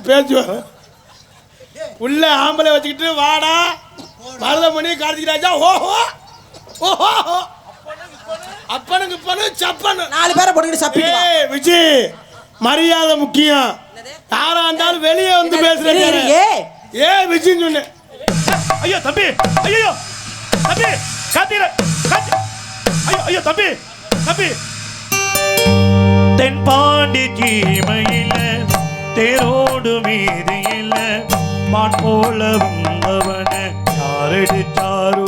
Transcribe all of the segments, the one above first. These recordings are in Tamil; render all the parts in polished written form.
பேசுவேன். உள்ள ஆம்பளை வச்சுக்கிட்டு வாடா மருதமணி கார்த்திக் ராஜா ஓஹோ ஓஹோ அப்பனுக்கு இப்பனு சப்பனு 4 பேரை போட்டுக்கிட்டு சப்பி. விஜய் மரியாதை முக்கியம். யாரா இருந்தாலும் வெளியே வந்து பேசுறீங்க. விஜய் சொன்னேன். ஐயோ தம்பி, ஐயோ தம்பி, காத்திர ஐயோ தம்பி தம்பி. தென்பாண்டி சீமையில தேரோடு மீதியில மான் போல வந்தவன யாரடிச்சாரோ.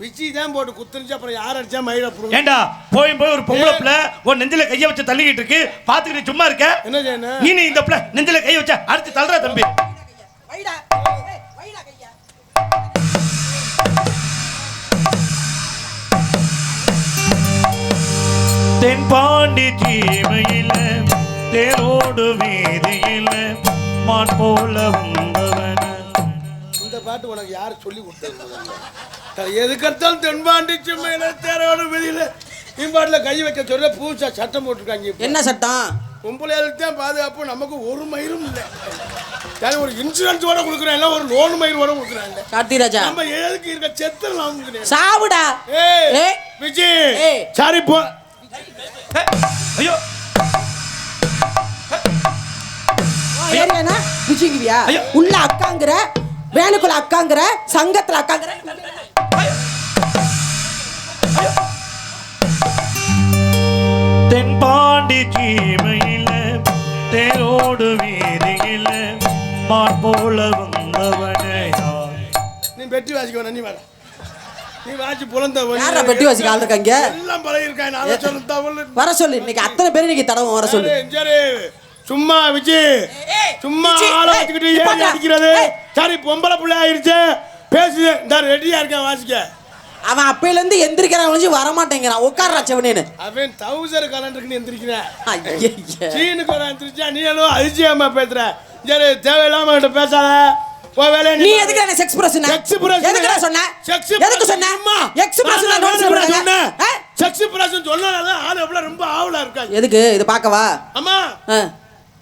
விஜய் தான் போட்டு குத்துனுச்சு. அப்புறம் யார் அடிச்சா மயில புடுங்க. ஏண்டா போய் ஒரு பொம்பளை பிள்ளை உன் நெஞ்சில கைய வச்சு தள்ளிக்கிட்டு இருக்கு, பாத்துக்கிட்டு சும்மா இருக்க? என்ன செய்யணும்? நீ இந்த பிள்ளை நெஞ்சில கைய வச்சா அடிச்சு தள்ளுற தம்பி. தென்பாண்டி சீமையில தேரோடு வீதியில மான் போல வந்தவன. இந்த பாட்டு உனக்கு யாரு சொல்லி கொடுத்தது? எதுக்கெடுத்தாலும் தென்பாண்டி சீமையில தேரோடு வீதியில இம்பாட்டுல கை வைக்க சொல்ல பூசா சட்டம் போட்டிருக்காங்க. என்ன சட்டம்? பொம்பளையாளுக்கு தான் பாதுகாப்பு, நமக்கு ஒரு மயிரும் இல்லை. ஒரு இன்சூரன்ஸோட கொடுக்குறேன், இல்லை ஒரு லோன் மயிரோட கொடுக்குறாங்க. கார்த்திராஜா நம்ம எதுக்கு இருக்க செத்துலாம் சாவுடா. விஜய் சாரி போ. ஐயோ ஏரியானா விஜய்ங்கியா? உள்ள அக்காங்கற, வேணுக்குள்ள அக்காங்கற, சங்கத்துல அக்காங்கற. தென்பாண்டி சீமையில தேரோடு வீதியில மான் போல வந்தவனே. நீ பெட்டி வாசிக்க நீ வர. நீ வாசி புலந்த யாரா பெட்டி வாசிக்க ஆள் இருக்காங்க? எல்லாம் பழகி இருக்காங்க. நான் சொல்ல தவள வர சொல்லு. இன்னைக்கு அத்தனை பேர் இன்னைக்கு தடவை வர சொல்லு. சரி சும்மா விஜய் சும்மா ஆள வச்சுக்கிட்டு ஏன் அடிக்கிறது? சரி பொம்பளை புள்ள ஆயிருச்சு பேசுது. இந்த ரெடியா இருக்கேன் வாசிக்க. அவன் அப்பையில இருந்து எந்திரிக்கிறான் ஒழிஞ்சு வர மாட்டேங்கிறான். உட்கார்றா செவனேன்னு. அவன் 1000 கலண்டருக்கு எந்திரிக்கிறேன். சீனுக்கு எந்திரிச்சா நீ எல்லாம் அதிசயமா பேசுற. சரி தேவையில்லாம கிட்ட பேசாத. நீ எதுக்கு என்ன செக்ஸ் பிரஸ் எதுக்கு சொன்ன? எதுக்கு சொன்ன? எக்ஸ்பிரஸ் சொன்ன. செக்ஸ் பிரஸ் சொன்னனால ஆளு எவ்வளவு ரொம்ப ஆவலா இருக்காங்க. எதுக்கு இது பார்க்கவா? அம்மா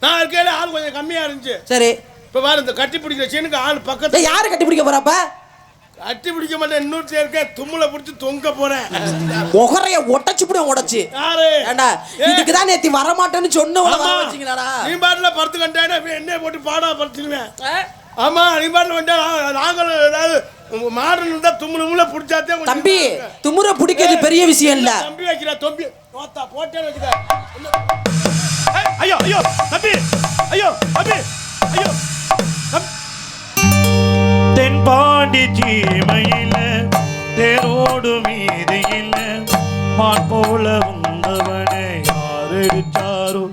நான் இருக்கேல ஆள் கொஞ்சம் கம்மியா இருந்துச்சு. சரி இப்ப பாரு இந்த கட்டி பிடிக்கிற சீனுக்கு ஆள் பக்கத்துல. யாரு கட்டி பிடிக்க போறப்ப? கட்டி பிடிக்க மாட்டேன். இன்னொரு சேர்க்க தும்முல பிடிச்சி தொங்க போறேன். முகரைய உடைச்சு புடி உடைச்சு. யாரு? ஏண்டா இதுக்கு தான் நேத்தி வர மாட்டேன்னு சொன்னவள வர வச்சீங்களாடா? நீ பாட்டுல படுத்து கண்டானே என்ன போட்டு பாடா படுத்துக்குவேன். ஆமா நீ பாட்டுல வந்தா நாங்கள் ஏதாவது மாடல் இருந்தா தும்முல பிடிச்சாதே. தம்பி தும்முற பிடிக்கிறது பெரிய விஷயம் இல்ல. தம்பி வைக்கிற தம்பி போத்தா போட்டே வைக்கிற. ஐயோ ஐயோ தம்பி ஐயோ தம்பி ஐயோ. தென்பாண்டி சீமையில தேரோடு மீதியில மான் போல வந்தவனே யாரடிச்சாரோ.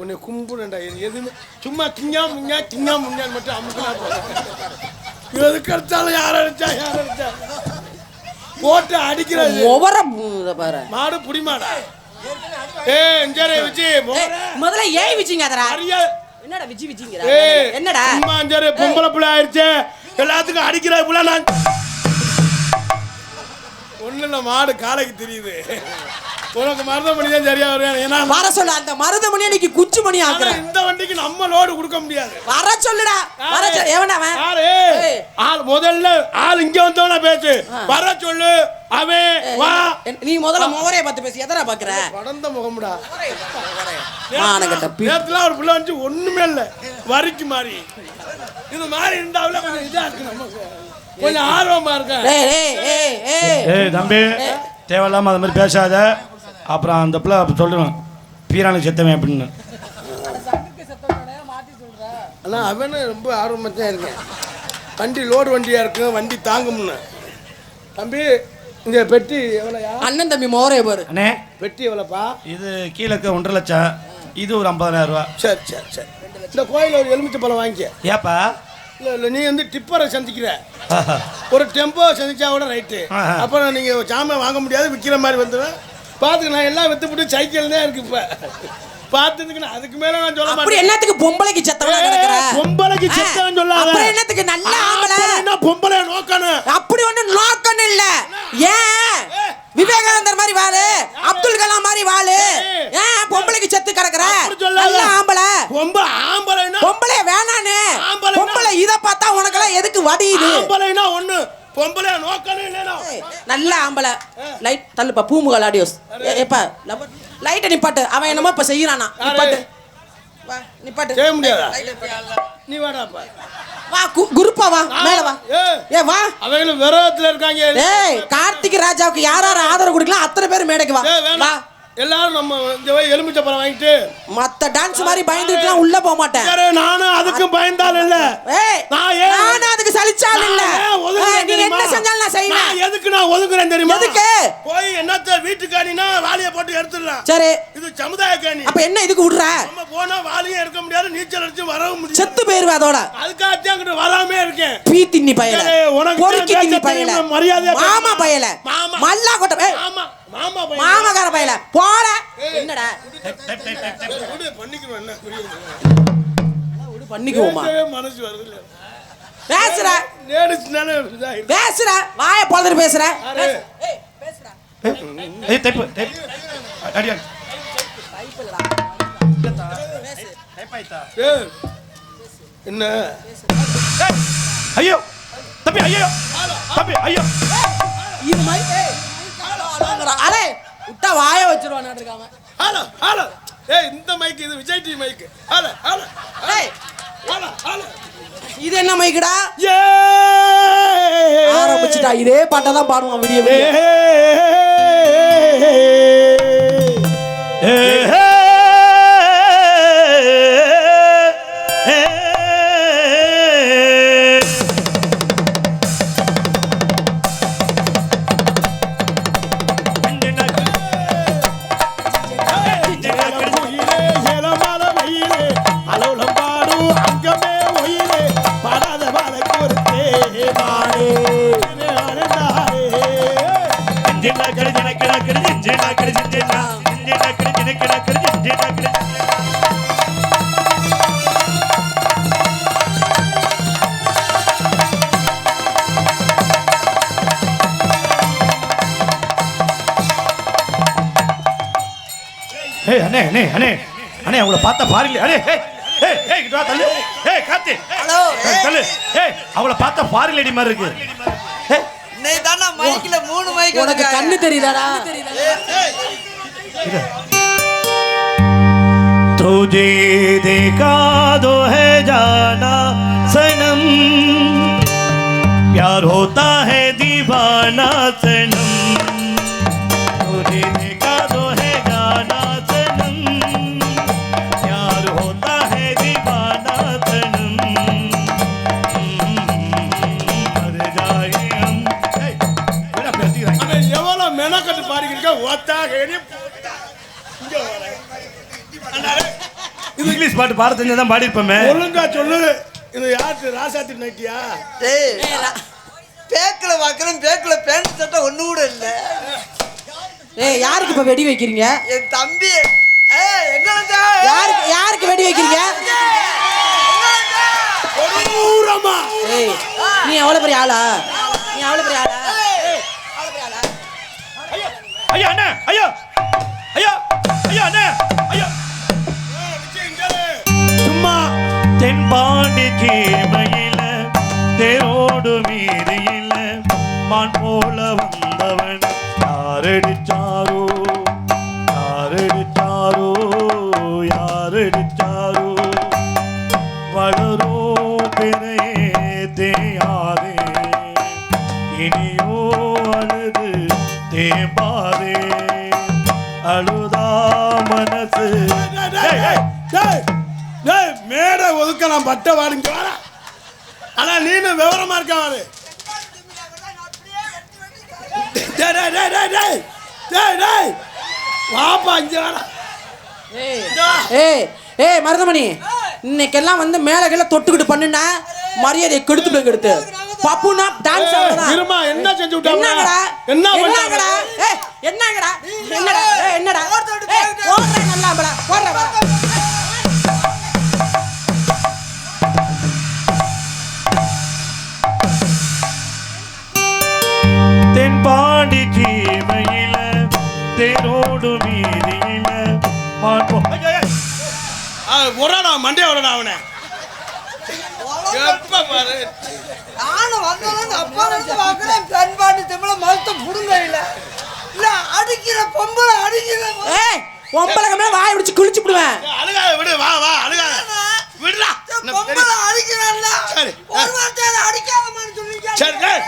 உன்னை கும்பிடுண்டா. எதுவுமே சும்மா திங்கா முஞ்சான்னு மட்டும் அமுக்கலாம். எதுக்கு அடிச்சாலும் யார் அடிச்சா போட்டு அடிக்கிறது. பாரு மாடு புடிமாடா. விஜய் முதல்ல ஏன் விஜய்ங்க அதரா? என்னடா விஜய்ங்கற? என்னடா அம்மா அஞ்சரே பொம்பளை புள்ள ஆயிருச்சு எல்லாத்துக்கும் அடிக்கிற புள்ள. நான் ஒண்ணுல மாடு காலைக்கு தெரியுது. உனக்கு மருதமணி தான் சரியா வரும். ஏன்னா வர சொல்லு. அந்த மருதமணி இன்னைக்கு குச்சி மணி ஆக்குறேன். இந்த வண்டிக்கு நம்ம லோடு கொடுக்க முடியாது. வர சொல்லுடா. வர சொல்லு. எவனா அவன்? யாரு? ஆள் முதல்ல ஆள் இங்க வந்தவனா பேசு. வர சொல்லு. அவன் வா. நீ முதல்ல முகரைய பார்த்து பேசி. எதனா பாக்குற? படந்த முகம்டா. மானகட்ட நேத்துல ஒரு புள்ள வந்து ஒண்ணுமே இல்ல. வரிக்கு மாறி இது மாதிரி இருந்தாவுல கொஞ்சம் இதா இருக்கு. நமக்கு கொஞ்சம் ஆர்வமா இருக்கு. ஏய் தம்பி தேவையில்லாம அது மாதிரி பேசாத. அப்புறம் அந்த பிள்ளை சொல்லுவேன் பீரானுக்கு செத்தவன் அப்படின்னு. ஆனால் அவனு ரொம்ப ஆர்வமாக தான் இருக்கேன். வண்டி லோடு வண்டியாக இருக்கு. வண்டி தாங்கும்னு. தம்பி இந்த பெட்டி எவ்வளோயா? அண்ணன் தம்பி மோரைய பாரு. அண்ணே பெட்டி எவ்வளோப்பா? இது கீழே 1.5 லட்சம். இது ஒரு 50,000 ரூபா. சரி சரி சரி. இந்த கோயில் ஒரு எலுமிச்சை பழம் வாங்கிக்க. ஏப்பா? இல்லை நீ வந்து டிப்பரை சந்திக்கிற. ஒரு டெம்போ சந்திச்சா கூட ரைட்டு. அப்புறம் நீங்கள் சாமான் வாங்க முடியாது விற்கிற மாதிரி வந்துடுவேன். பார்த்துக்க நான் எல்லாம் வித்துப்பட்டு சைக்கிள் தான் இருக்கு. இப்போ பார்த்துக்கு அதுக்கு மேல நான் சொல்ல மாட்டேன். அப்படி என்னத்துக்கு பொம்பளைக்கு செத்தவனா கிடக்குற? பொம்பளைக்கு செத்தவன் சொல்லாத. அப்படி என்னத்துக்கு நல்ல ஆம்பளை என்ன பொம்பளை நோக்கணும்? அப்படி ஒண்ணு நோக்கணும் இல்ல. ஏன் விவேகானந்தர் மாதிரி வாழு, அப்துல் கலாம் மாதிரி வாழு. ஏன் பொம்பளைக்கு செத்து கிடக்குற? நல்ல ஆம்பளை வடியுது. ஆம்பளைனா ஒண்ணு, பொம்பளை நோக்கணும் இல்லைனா. நல்ல ஆம்பளை. லைட் தள்ளுப்பா பூமுகல் ஆடியோஸ். ஏப்பா லைட்டை நிப்பாட்டு. அவன் என்னமோ இப்ப செய்யறானா. நிப்பாட்டு. வா நிப்பாட்டு. செய்ய முடியாதா? நீ வாடாப்பா. வா குருப்பா வா மேல வா. ஏ வா. அவங்களும் விரோதத்துல இருக்காங்க. டேய் கார்த்திக் ராஜாவுக்கு யார் யார் ஆதரவு கொடுக்கலாம் அத்தனை பேர் மேடைக்கு வா. வா. எல்லாரும் நம்ம இந்த எலுமிச்சை பழம் வாங்கிட்டு மத்த டான்ஸ் மாதிரி பயந்துட்டுலாம் உள்ள போக மாட்டேன். நானும் அதுக்கு பயந்தால் இல்ல. நான் அதுக்கு சலிச்சால் இல்ல. நீ என்ன செஞ்சாலும் நான் செய்வேன். எதுக்கு நான் ஒதுக்குறேன் தெரியுமா? எதுக்கு? போய் என்னத்த வீட்டுக்காணினா வாளிய போட்டு எடுத்துடலாம். சரி. இது சமுதாய காணி. அப்ப என்ன இதுக்கு விடுற? நம்ம போனா வாளிய எடுக்க முடியாது, நீச்சல் அடிச்சு வரவும் முடியாது. செத்து போயிருவா அதோட. அதுக்காக அங்கட்டு வராமே இருக்கேன். பீ தின்னி பயல. பொறுக்கி தின்னி பயல. மரியாதை மாமா பயல. மல்லா கொட்ட. மாமா மாமா பயல. மாமாகார பயல. போற. என்னடா? பண்ணிக்குவோம் என்ன புரியுது? பண்ணிக்குவோமா? மனசு வருது இல்ல. பேசுற. நேடுச்சுனானே பேசுற. வாயை பொளந்து பேசுற. ஏய் பேசுடா. ஏய் டைப் டைப். அடி அடி. டைப்லடா. டைப் ஆயிட்டா. என்ன? ஐயோ. தம்பி ஐயோ. தம்பி ஐயோ. இது மாதிரி அரே விட்டா வாயை வச்சிருவான் இருக்காம. Hello hello. ஏய் இந்த மைக் இது Vijay TV mike. Hello hello. ஏய் ஹலோ ஹலோ. இது என்ன மைக்குடா? ஏ ஆரம்பிச்சிட்டா இதே பாட்டை தான் பாடுவான் விடிய விடிய. அண்ணே அவங்கள பார்த்தா ஃபாரின்ல அண்ணே ஏய் கிட்ட வா தள்ளு ஏய் கார்த்தி ஹலோ தள்ளு ஏய் அவங்கள பார்த்தா ஃபாரின் லேடி மாதிரி இருக்கு நீ தான மைக்ல 3 மைக் உனக்கு கண்ணு தெரியுதாடா तुझे देखा दो है जाना सनम प्यार होता है दीवाना सनम तुझे देखा दो है जाना सनम प्यार होता है दीवाना सनम मर जाए हम अबे எவ்வளவு மெனக்கட்டு பாருங்க ஓத்தாக இங்க வர இங்கிலீஷ் பாட்டு பாட தெரிஞ்சதான் பாடி இருப்பமே ஒழுங்கா சொல்லு இது யாரு ராசாத்தி நைட்டியா டேய் பேக்ல வாக்குறேன் பேக்ல பேண்ட் சட்டை ஒண்ணு கூட இல்ல ஏய் யாருக்கு இப்ப வெடி வைக்கிறீங்க என் தம்பி ஏய் எங்கடா யாருக்கு வெடி வைக்கிறீங்க ஒருரமா ஏய் நீ அவ்வளவு பெரிய ஆளா ஏய் அவ்வளவு பெரிய ஆளா ஐயா அண்ணா ஐயா ஐயா ஐயா அண்ணா ஐயா சும்மா தென்பாண்டி கீமையில தேரோடு மீதியில மான் போல வந்தவன் யாரடிச்சாரோ யாரடிச்சாரோ யாரடிச்சாரோ வளரோ பிறையே தேயாதே இனியோ அழுது தேம்பாதே அழுதா மனசு மேடை ஒதுக்கலாம் பட்ட வாடுங்க வர ஆனா நீனு விவரமா இருக்காரு வாப்பா இங்க வர ஏய் மருதமணி இன்னைக்கெல்லாம் வந்து மேல கீழ தொட்டுக்கிட்டு பண்ணுனா மரியாதையை கெடுத்து பப்புனா டான்ஸ் ஆடுறா இருமா என்ன செஞ்சு விட்டாங்க என்னங்கடா ஏய் என்னங்கடா என்னடா ஏய் போறே நல்லா போறே தென்பாண்டி கீமையில தேரோடு மீதியில ஒராடா மண்டே ஒராடா அவனை எப்ப பாரு அப்பா வந்து பார்க்குறேன் பெண்பாட்டு தமிழ மருத்துவ புடுங்க இல்லை அடிக்கிற பொம்பளை அடிக்கிற ஏய் பொம்பளை கம்மியா வாய் பிடிச்சு குளிச்சு விடுவேன். அழுகாத விடு, வா வா அழுகாத விடுடா. பொம்பளை அடிக்கிறான்ல சரி ஒரு வார்த்தையால அடிக்காதமான்னு சொல்லிங்க. சரி டேய்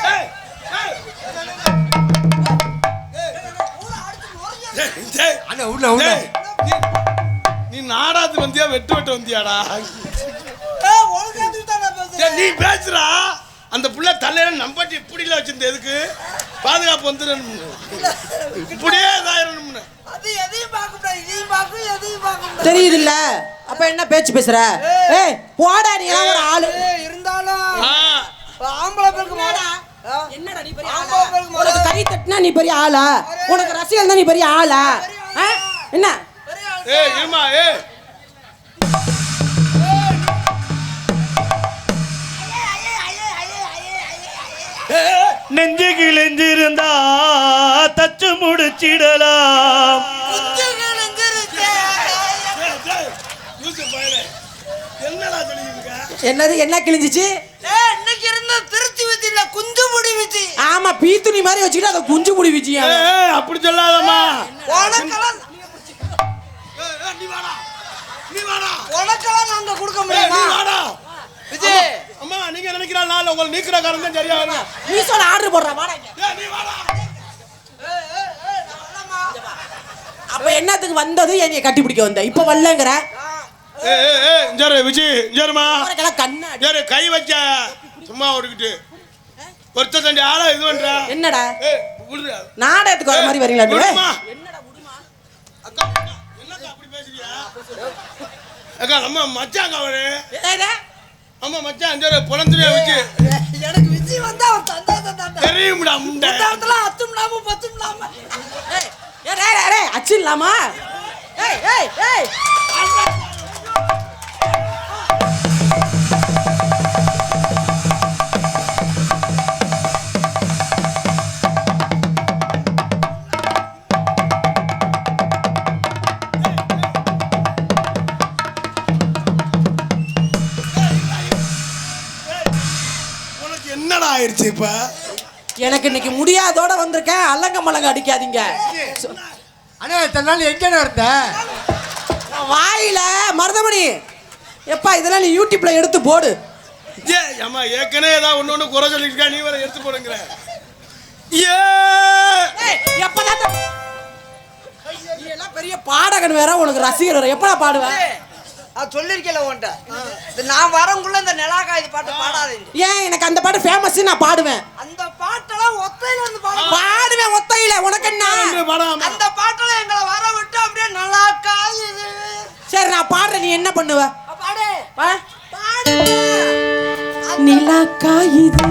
டேய் அண்ணா உள்ள உள்ள டேய், நீ நாடாத்து வந்தியா வெட்டு வந்தியாடா? ஒழுங்கா தான பேசுறேன். டேய், நீ பேசுறா. அந்த புள்ள தலையில நம்பட்டி இப்படில வச்சிருந்த எதுக்கு? பாதுகாப்பு வந்துடும் இப்படியே இதாயிரணும்னு. அது எதையும் பார்க்க கூடாது, இதையும் பார்க்க எதையும் பார்க்க கூடாது. தெரியுது இல்ல? அப்ப என்ன பேச்சு பேசுற? ஏய் போடா நீ எல்லாம் ஒரு ஆளு. இருந்தாலும் ஆ, ஆம்பளை பேருக்கு மாடா. என்னடா நீ பெரிய ஆம்பளை ஆளா? பேருக்கு உனக்கு மாடா. கை தட்டினா நீ பெரிய ஆளா? உனக்கு ரசிகல் தான் நீ பெரிய ஆளா? ஆ? என்ன? ஏய் இருமா ஏய் நெஞ்சு கிழிஞ்சிருந்தா தச்சு முடிச்சிடலாம். என்னடா சொல்லிருக்க? என்னது என்ன கிழிஞ்சிச்சு? இன்னைக்கு இருந்த திருச்சி விதி இல்ல குஞ்சு முடி விதி. ஆமா பீத்துணி மாதிரி வச்சுக்கிட்டு அதை குஞ்சு முடி வச்சியா? ஏய் அப்படி சொல்லாதம்மா. உனக்கெல்லாம் நீ வாடா. நீ வாடா. உனக்கெல்லாம் நாங்க கொடுக்க ஏய், முடியுமா? நீ வாடா. விஜய் அம்மா நீங்க நினைக்கிற நாள் உங்களை நீக்கிற காரணம் தான் சரியா வரும். நீ சொல்ல ஆர்டர் போடுற வாடா இங்க. ஏய் நீ வாடா. அப்ப என்னத்துக்கு வந்தது என்னைய கட்டி பிடிக்க வந்த? இப்ப வரலங்கற. ஏய் ஏய் ஏய் இஞ்சரு விஜய் இஞ்சருமா. உனக்கெல்லாம் கண்ணாடி. இஞ்சரு கை வச்ச சும்மா ஓடிக்கிட்டு ஒருத்த தண்டி ஆளா இது பண்ற. என்னடா? ஏய் விடுடா. நாடகத்துக்கு வர மாதிரி வரீங்களா நீ? விடுமா. என்னடா விடுமா? அக்கா என்னக்கா அப்படி பேசுறியா? அக்கா நம்ம மச்சாங்க அவரு. ஏடா அம்மா மச்சான் இஞ்சரு பொளந்துறியா வச்சு. எனக்கு விஜய் வந்தா அவன் தந்தாதான் தந்தா. தெரியும்டா முண்டை. தந்தாத்துல 10 நாம 10 நாம. ஏய் ஏய் ஏய் அச்சிடலாமா? ஏய் ஏய் ஏய் உனக்கு என்னடா ஆயிருச்சு இப்ப? எனக்கு இன்னைக்கு முடியாதோட வந்திருக்கேன். அல்லங்க மலங்க அடிக்காதீங்க. அண்ணா இத்தனை நாள் எங்கண்ணா இருந்த? வாயில மருதமணி எப்பா இதெல்லாம் நீ யூடியூப்ல எடுத்து போடு. ஏய் அம்மா ஏற்கனவே ஏதாவது ஒண்ணு குறை சொல்லிருக்கா, நீ வேற எடுத்து போடுங்கிற. ஏ ஏய் எப்பதான் நீ எல்லாம் பெரிய பாடகன் வேற, உனக்கு ரசிகர் வேற. எப்படா பாடுவ? அது சொல்லிருக்கல உன்ட்ட. இது நான் வரங்குள்ள இந்த நிலாக்கா இது பாட்டு பாடாதீங்க. ஏன் எனக்கு அந்த பாட்டு ஃபேமஸ், நான் பாடுவேன். அந்த பாட்டெல்லாம் ஒத்தையில இருந்து பாடுவேன் ஒத்தையில. உனக்கு என்ன? பாடாம அந்த பாட்டெல்லாம் எங்களை வர விட்டு அப்படியே நிலாக்கா இது. சரி நான் பாடுறேன், நீ என்ன பண்ணுவ? பாடு பாடு. நிலாக்கா இது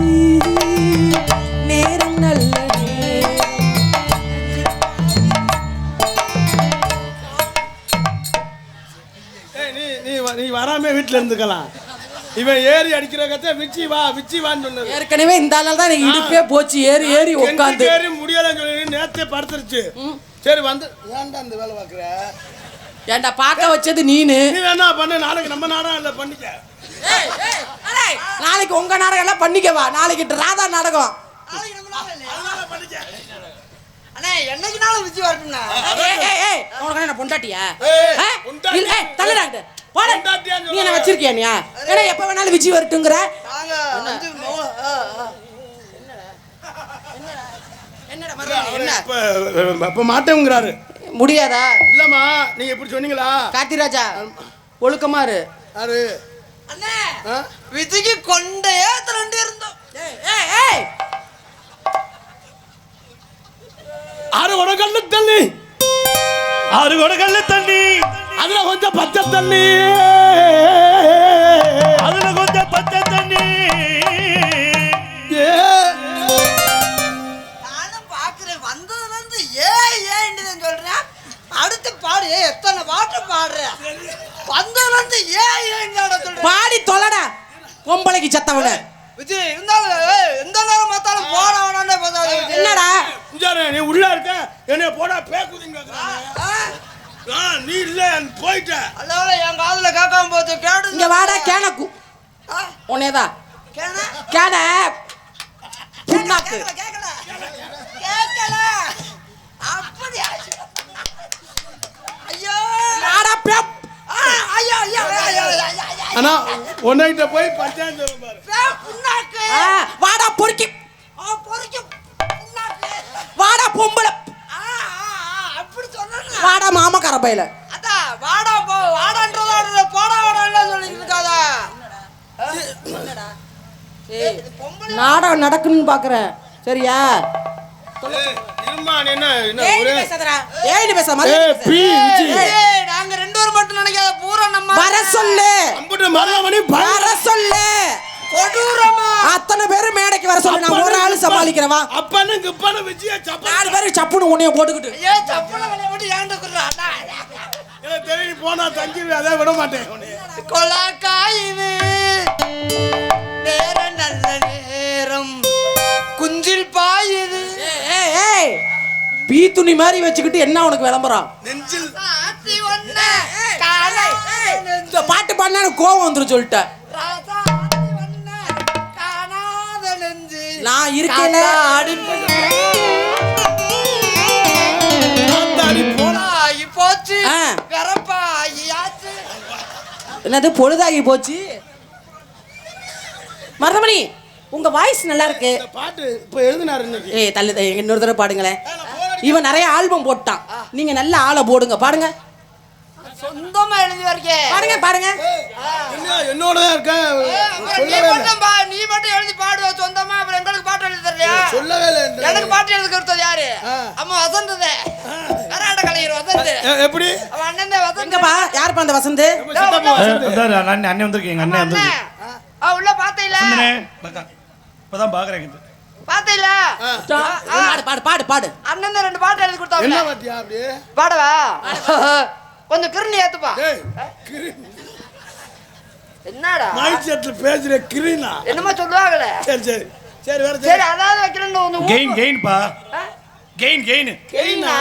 நேரம் நல்ல நேரம். ஏய் நீ வராம வீட்டுல இருந்துக்கலாம். இவன் ஏறி அடிக்கிற கத்த விச்சி வான்னு சொன்னது. ஏற்கனவே இந்த ஆளால தான் எனக்கு இடுப்பே போச்சு. ஏறி ஏறி உட்காந்து ஏறி முடியலன்னு சொல்லி நேத்தே படுத்துருச்சு. சரி வந்து ஏன்டா இந்த வேலை பாக்குற? ஏன்டா பார்க்க வச்சது நீனு. நீ வேணா பண்ணு, நாளைக்கு நம்ம நாடகம் இல்ல பண்ணிக்க. ஏய் ஏய் அடேய் நாளைக்கு உங்க நாடகம் எல்லாம் பண்ணிக்கவா? நாளைக்கு ராதா நாடகம். நாளைக்கு நம்ம நாள் இல்லையா? அதனால பண்ணிக்க. அண்ணே என்னைக்குனாலும் விஜய் வரட்டும்ண்ணா. ஏய் ஏய் ஏய் உனக்கு என்ன பொண்டாட்டியா? ஏய், ஆ? பொண்டாட்டி. இல்ல தள்ளுடா இங்க. போடா. பொண்டாட்டியான்னு நீ என்ன வச்சிருக்கியா நீ? ஏன்னா எப்ப வேணாலும் விஜய் வரட்டுங்கற. நாங்க வந்து என்னடா மறுபடியும் என்ன? இப்ப மாட்டேங்கிறாரு. முடியாதா? இல்லம்மா நீங்க இப்படி சொன்னீங்களா? காத்திராஜா ஒழுக்கமா இரு. யாரு? அண்ணே ஆ? விஜய்க்கு கொண்டையே திரண்டு இருந்தோம். ஏய் ஏய் ஏய் ஆறு உடகல்ல தண்ணி, ஆறு கொடகல்ல தண்ணி, அதுல கொஞ்சம் பச்சை தண்ணி, அதுல கொஞ்சம் பச்சை தண்ணி. நானும் பாக்குறேன் வந்ததுல இருந்து ஏன்னு சொல்றேன். அடுத்து பாடு எத்தனை பாட்டு பாடுறேன். வந்ததுல இருந்து ஏன்னு சொல்றேன். பாடி தொலைடா பொம்பளைக்கு சத்தவன. விஜய் இருந்தாலும் எந்த நேரம் பார்த்தாலும் போட வேணாண்டே பார்த்தாலும் என்னடா இஞ்சாரு, நீ உள்ள இருக்க என்னைய போடா பேக்குதுங்க. நீ இல்ல போயிட்ட. அதனால என் காதுல கேட்காம போச்சு கேடு. இங்க வாடா கேனக்கு உனேதா கேனா கேன இருக்கு. கேட்கல கேட்கல அப்படியா? ஐயோ வாடா பேப். ஐயோ ஐயோ ஐயோ ஆனா உன்கிட்ட போய் பஞ்சாயத்து சொல்ல பாரு. புண்ணாக்கு வாடா பொறுக்கி. பொறுக்கி புண்ணாக்கு. வாடா பொம்பளை. அப்படி சொல்லணும். வாடா மாமக்கார பையில. அதான் வாடா போ வாடான்றதா போடா வாடான்னு சொல்லிட்டு இருக்காதா? ஏய் நாடகம் நடக்குன்னு பாக்குறேன் சரியா? இருமா நீ என்ன ஏய் ஒரே பேசாதடா. ஏய் நீ பேசாம பி விஜி ஏய் நாங்க ரெண்டு பேரும் மட்டும் நினைக்காத பூரா நம்ம வர சொல்லு. அம்புட்டு மரமணி வர சொல்லு. கொடூரமா அத்தனை பேரும் மேடைக்கு வர சொல்லு. நான் ஒரு ஆளு சமாளிக்கிறவா. அப்பன்னு கிப்பன்னு விஜய சப்பா 4 பேரும் சப்புன்னு உன்னைய போட்டுக்கிட்டு. ஏ சப்பல வளைய விட்டு ஏன்டா குறா? எனக்கு தெரிய போனா தங்கிடுவேன் அதை விட மாட்டேன் உன்னை. கொலாக்காயிது நேர நல்ல நேரம் குஞ்சில் பாயுது. ஏய் ஏய் பீ துணி மாதிரி வச்சுக்கிட்டு என்ன உனக்கு விளம்பரம்? நெஞ்சில் ஆத்தி ஒண்ணே காலை இந்த பாட்டு பாடினா எனக்கு கோவம் வந்துரும் சொல்லிட்டேன். ராசா ஆத்தி ஒண்ணே காணாத நெஞ்சு நான் இருக்கேல. ஆத்தாடி போடா. போலாகி போச்சு ஆ. கரப்பாகி ஆச்சு. என்னது பொழுதாகி போச்சு? மருதமணி உங்க வாய்ஸ் நல்லா இருக்கு. இந்த பாட்டு இப்ப எழுதினாரு இன்னைக்கு. ஏய் தள்ளு இன்னொரு தடவை பாடுங்களேன். இவன் நிறைய ஆல்பம் போட்டான். நீங்க நல்ல ஆளை போடுங்க. பாடுங்க சொந்தமா எழுதி வரீங்க. பாடுங்க பாடுங்க. என்ன என்னோட தான் இருக்கேன். நீ மட்டும் எழுதி பாடுவ சொந்தமா. அப்புறம் எங்களுக்கு பாட்டு எழுதி தரலையா? சொல்லவே இல்லை என்று. எனக்கு பாட்டு எழுதி கொடுத்தது யாரு? அம்மா வசந்ததே கராட்ட கலைஞர் வசந்த். எப்படி அவன் அண்ணன் தான் வசந்த். எங்கப்பா யாருப்பா அந்த வசந்த்? சித்தப்பா வசந்த். அண்ணன் வந்திருக்கீங்க. அண்ணன் வந்திருக்கீங்க. உள்ள பாத்தையில இப்பதான் பாக்குறேன். பாத்தையில பாடு பாடு பாடு பாடு. அண்ணன் தான் 2 பாட்டு எழுதி என்ன கொடுத்தாங்க. பாத்தியா அப்படி பாடவா? கொஞ்சம் கிருணி ஏத்துப்பா. டேய் கிரி என்னடா மைக் செட்ல பேசுற கிரினா. என்னமா சொல்லுவாங்களே? சரி சரி சரி வேற சரி அதாவது வைக்கிறேன்னு ஒண்ணு கெயின் பா. கெயின் கெயினா?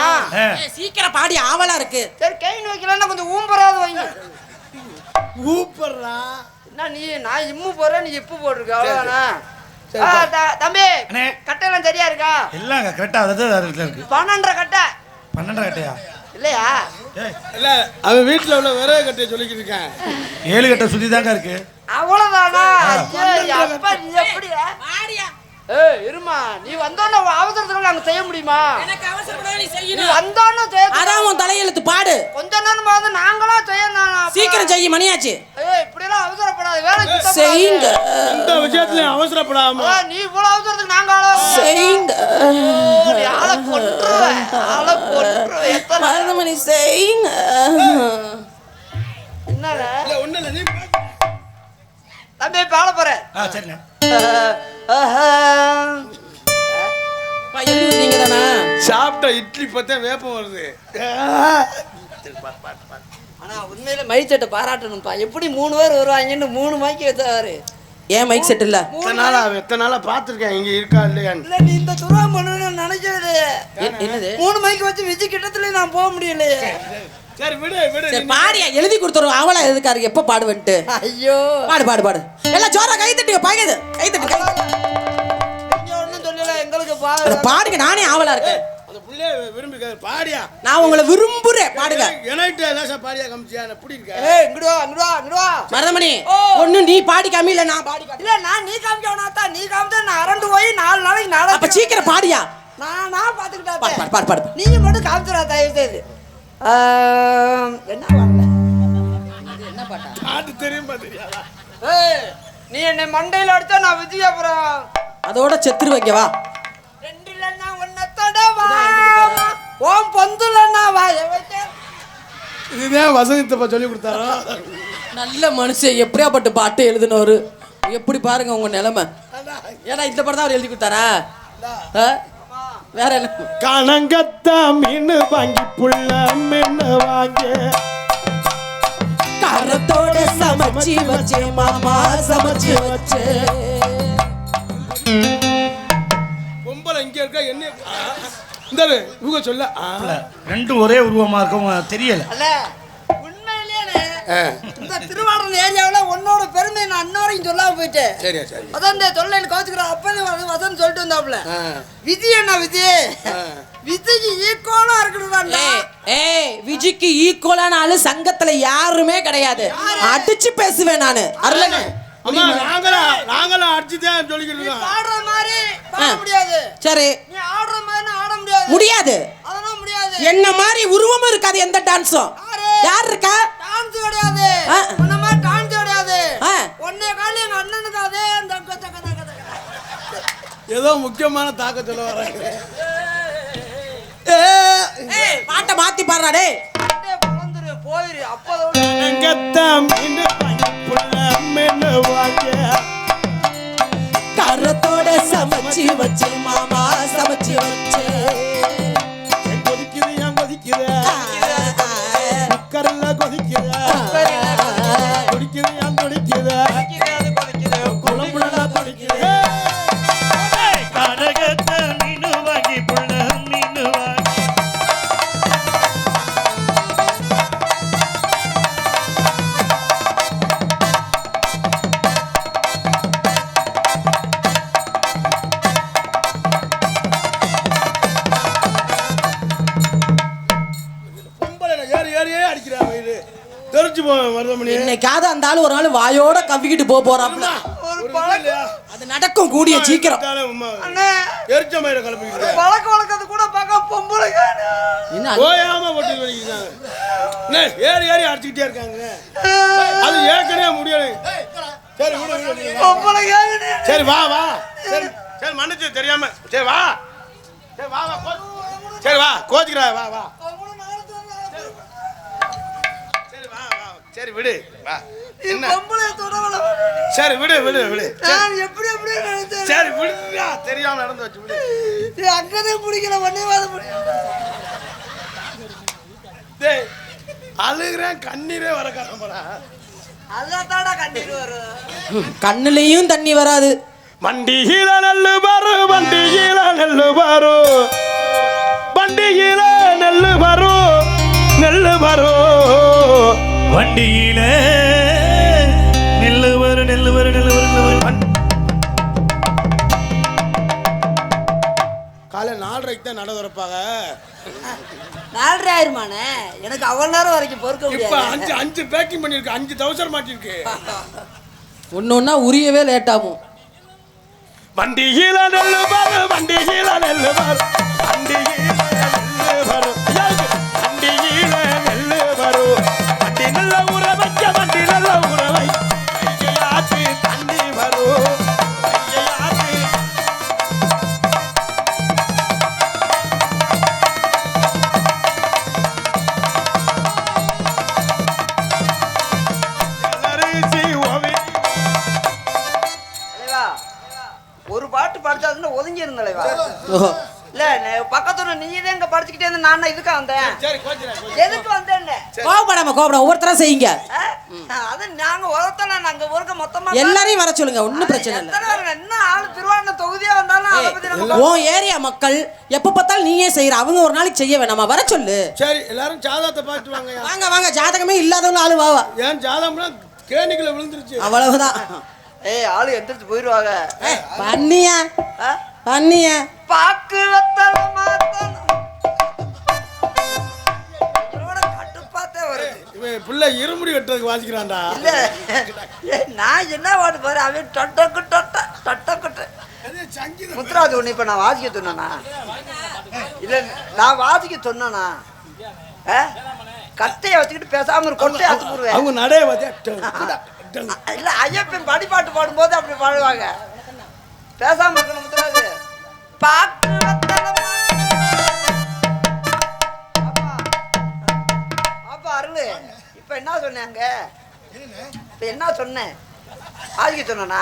சீக்கிரம் பாடி ஆவலா இருக்கு. சரி கெயின் வைக்கலன்னா கொஞ்சம் ஊம்பராது வைங்க. ஊப்பறா. என்ன நீ நான் இம்மு போறேன் நீ இப்பு போட்டுருக்க அவ்வளவுதானா? சரி, தம்பி அண்ணே. கட்டையெல்லாம் சரியா இருக்கா? எல்லாம் கரெக்டா அதாவது இருக்கு. 12 கட்டை 12 கட்டையா? இல்லையா? ஏய் இல்ல அவன் வீட்டுல உள்ள விறகு கட்டைய சொல்லிக்கிட்டு இருக்கேன். 7 கட்டை சுத்தி தாங்க இருக்கு. அவ்வளவுதானா? ஐயோ அப்பா நீ எப்படியா? பாடியா. ஏய் இருமா நீ வந்தோன்னு அவசரத்துல நாங்க செய்ய முடியுமா? எனக்கு அவசரப்படாத நீ நீ செய்யணும். வந்தோன்னு அதான் உன் தலையெழுத்து பாடு. கொஞ்ச நேரம் வந்து நாங்களா செய்யணும். சீக்கிரம் செய்ய மணியாச்சு. ஏய் இப்படி எல்லாம் அவசரப்படாத வேலை சுத்தம் செய்யுங்க இந்த விஷயத்துல அவசரப்படாம பண்ணாத. நீ இவ்வளவு அவசரத்துக்கு நாங்க ஆளா செய்யுங்க. நீ ஆளை கொன்றுவேன். ஆளை கொன்றுவேன். எத்தனை மருதமணி செய்யுங்க. என்னடா இல்ல ஒண்ணு இல்ல நீ பேசு. தம்பி பாட போறேன். சரிண்ணே. நீங்க தானா? சாப்பிட்ட இட்லி பார்த்தா வேப்பம் வருது. ஆனா உண்மையில மைச்சட்டை பாராட்டணும்ப்பா. எப்படி 3 பேர் வருவாங்கன்னு 3 மைக்கு வச்சாரு. ஏன் மைக் செட் இல்ல? எத்தனை நாளா பாத்துருக்கேன் இங்க இருக்கா இல்லையான்னு. இல்ல நீ இந்த துரோகம் பண்ணணும்னு நினைக்கிறது. என்னது? 3 மைக்கு வச்சு விஜி கிட்டத்துல நான் போக முடியலையே. சரி விடு விடு. சரி பாடியா எழுதி கொடுத்துருவோம். அவளா எதுக்காரு எப்ப பாடுவன்ட்டு? ஐயோ பாடு பாடு பாடு. எல்லாம் ஜோரா கை தட்டுங்க. பாக்குது கை தட்டு. நீங்க ஒண்ணும் சொல்லல எங்களுக்கு பாடுங்க. நானே ஆவலா இருக்கேன். அந்த புள்ளைய விரும்பி பாடியா. நான் உங்களை விரும்புறேன். பாடுங்க. என்கிட்ட ஏதாச்சும் பாடியா காமிச்சியா எப்படி இருக்க. ஏய் இங்கடு வா இங்கடு வா இங்கடு வா. மருதமணி ஓ. ஒண்ணு நீ பாடி காமி இல்ல நான் பாடி காமி. இல்ல நான் நீ காமிக்கவனாத்தா நீ காமிச்சா நான் அரண்டு போய் 4 நாளைக்கு நாளை அப்ப சீக்கிரம் பாடியா. நான் பாத்துக்கிட்டா பாடு பாடு பாடு பாடு. நீங்க மட்டும் காமிச்சிரா தயவு செய்து. என்ன பண்ணல? என்ன பாட்டா? பாட்டு தெரியுமா தெரியாதா. ஏய் நீ என்ன மண்டையில அடிச்சா நான் விஜயபுரம் அதோட செத்துரு வைக்க வா. 2 இல்லன்னா 1 தடவா ஓம் பொந்துலன்னா வா. இதுதான் வசந்தப்பா சொல்லி கொடுத்தாரோ. நல்ல மனுஷன் எப்படியாப்பட்ட பாட்டு எழுதினவரு. எப்படி பாருங்க உங்க நிலைமை. ஏன்னா இந்த படம் தான் அவர் எழுதி கொடுத்தாரா? வேற என்ன? கணங்கத்தா மீன் வாங்கி புள்ள மீன் வாங்கி காரத்தோட சமைச்சி வச்சே மாமா சமைச்சி வச்சே. பொம்பளை இங்க இருக்கா என்ன இந்த இவங்க சொல்ல ரெண்டும் ஒரே உருவமா இருக்கும் தெரியல. அல்ல உண்மையிலேயே இந்த திருவாரூர் ஏரியாவில் உன்னோட பெருமை நான் இன்ன வரைக்கும் சொல்லாம போயிட்டேன். சரியா சரி. அதான் இந்த தொல்லையில் கோச்சுக்கிற அப்பனே வசன் சொல்லிட்டு வந்தாப்புல. விதி என்ன விதி? விதிக்கு ஈக்குவலா இருக்கணும்டா. விஜிக்கு ஈக்குவலான ஆளு சங்கத்துல யாருமே கிடையாது. அடிச்சு பேசுவேன் நானு. அருளனே அம்மா நாங்களும் அடிச்சுதான் சொல்லிக்கிட்டு இருக்கோம். ஆடுற மாதிரி பாட முடியாது. சரி. நீ ஆடுற மாதிரி ஆட முடியாது. முடியாது. அதெல்லாம் முடியாது. என்ன மாதிரி உருவமும் இருக்காது எந்த டான்ஸும். யார் இருக்கா? டான்ஸ் கிடையாது. உன்ன மாதிரி டான்ஸ் கிடையாது. ஒன்னே கால எங்க அண்ணனுக்கு அதே அந்த ஏதோ முக்கியமான தாக்க சொல்ல வராங்க. பாட்டை மாத்தி பாடுறா டேய். பழந்துரு போயிரு அப்போதோட கரத்தோட சமைச்சு வச்சு மாமா சமைச்சு வச்சு கொதிக்குது ஏன் கொதிக்குது குக்கர்ல கொதிக்குது கொதிக்குது ஏன் கொதிக்குது குழம்புல கொதிக்குது கரகத்தை மீனு வாங்கி புள்ள மீனு வாங்கி இன்னைக்காவது அந்த ஆளு ஒரு நாள் வாயோட கவ்விக்கிட்டு போறாப்ல. அது நடக்கும் கூடிய சீக்கிரம். பழக்க வழக்கத்து கூட பார்க்க பொம்பளை ஏறி அடிச்சுக்கிட்டே இருக்காங்க. அது ஏற்கனவே முடியல. சரி பொம்பளை சரி வா வா சரி சரி மன்னிச்சு தெரியாம சரி வா சரி வா வா சரி வா கோச்சிக்கிறா வா வா சரி வா வா சரி விடு வா என்ன பொம்பளை தொடவல சரி விடு விடு விடு நான் எப்படி எப்படி நடந்தேன் சரி விடுடா தெரியாம நடந்து வச்சு விடு நீ அங்கதே பிடிக்கல வண்டிவாத பிடிக்கல டேய் அழுகுறேன் கண்ணீரே வர காரணம்டா அல்லாதாடா கண்ணீர் வரும் கண்ணுலயும் தண்ணி வராது வண்டியில நெல்லு பாரு வண்டியில நெல்லு பாரு வண்டியில நெல்லு பாரு நெல்லு பாரு வண்டியில நெல்லு வரு நெல்லு வரு நெல்லு வரு காலை 4:30 தான் நட திறப்பாங்க 4:30 ஆயிருமானே எனக்கு அவ்வளவு நேரம் வரைக்கும் பொறுக்க இப்ப முடியாது 5 பேக்கிங் பண்ணிருக்கு 5 டவுசர் மாட்டிருக்கு ஒன்னொன்னா உரியவே லேட் ஆகும் வண்டியில நெல்லு பாரு வண்டியில நெல்லு பாரு வண்டியில நெல்லு பாரு வண்டியில நெல்லு பாரு வண்டி நல்ல ஊற வைக்க வண்டி நல்ல ஊற வை கையாச்சு தண்ணி பாரு கையாச்சு ஒரு பாட்டு படிச்சாதுன்னு ஒதுங்கி இருந்தலைவா இல்ல பக்கத்துல நீ தான் இங்க படிச்சுக்கிட்டே இருந்த நான் இதுக்கு வந்தேன் எதுக்கு வந்தேன் கோபப்படாம ஒவ்வொருத்தரா செய்யுங்க அது நாங்க ஒருத்தன நாங்க ஒருக்க மொத்தமா எல்லாரையும் வர சொல்லுங்க ஒன்னும் பிரச்சனை இல்ல என்ன ஆளு திருவாரூர் தொகுதியா வந்தாலும் அதை பத்தி நம்ம உன் ஏரியா மக்கள் எப்ப பார்த்தாலும் நீயே செய்யற அவங்க ஒரு நாளைக்கு செய்ய வேணாமா வர சொல்லு சரி எல்லாரும் ஜாதகத்தை பார்த்து வாங்க வாங்க வாங்க ஜாதகமே இல்லாதவங்க ஆளு வாவா ஏன் ஜாதகம்னா கேணிக்குள்ள விழுந்துருச்சு அவ்வளவுதான் ஆளு எந்திரிச்சு போயிருவாங்க பண்ணியா பண்ணியா பாக்கு வத்தல மாத்தணும் கட்டுப்பாத்தே வருது இவன் பிள்ளை இருமுடி வெட்டுறதுக்கு வாசிக்கிறான்டா இல்ல நான் என்ன பாட்டு பாரு அவன் டொட்டக்கு டொட்ட டொட்டக்கு முத்துராஜ் ஒண்ணு இப்ப நான் வாசிக்க சொன்னா இல்ல நான் வாசிக்க சொன்னா கட்டையை வச்சுக்கிட்டு பேசாம ஒரு கொட்டையை அத்து போடுவேன் அவங்க நடைய பார்த்தியா இல்ல ஐயப்பன் படிப்பாட்டு பாடும்போது அப்படி பாடுவாங்க பேசாம இருக்கணும் முத்துராஜ் பாக்கு அப்பா அருளு இப்ப என்ன சொன்னாங்க இப்ப என்ன சொன்னேன் ஆதிக்க சொன்னா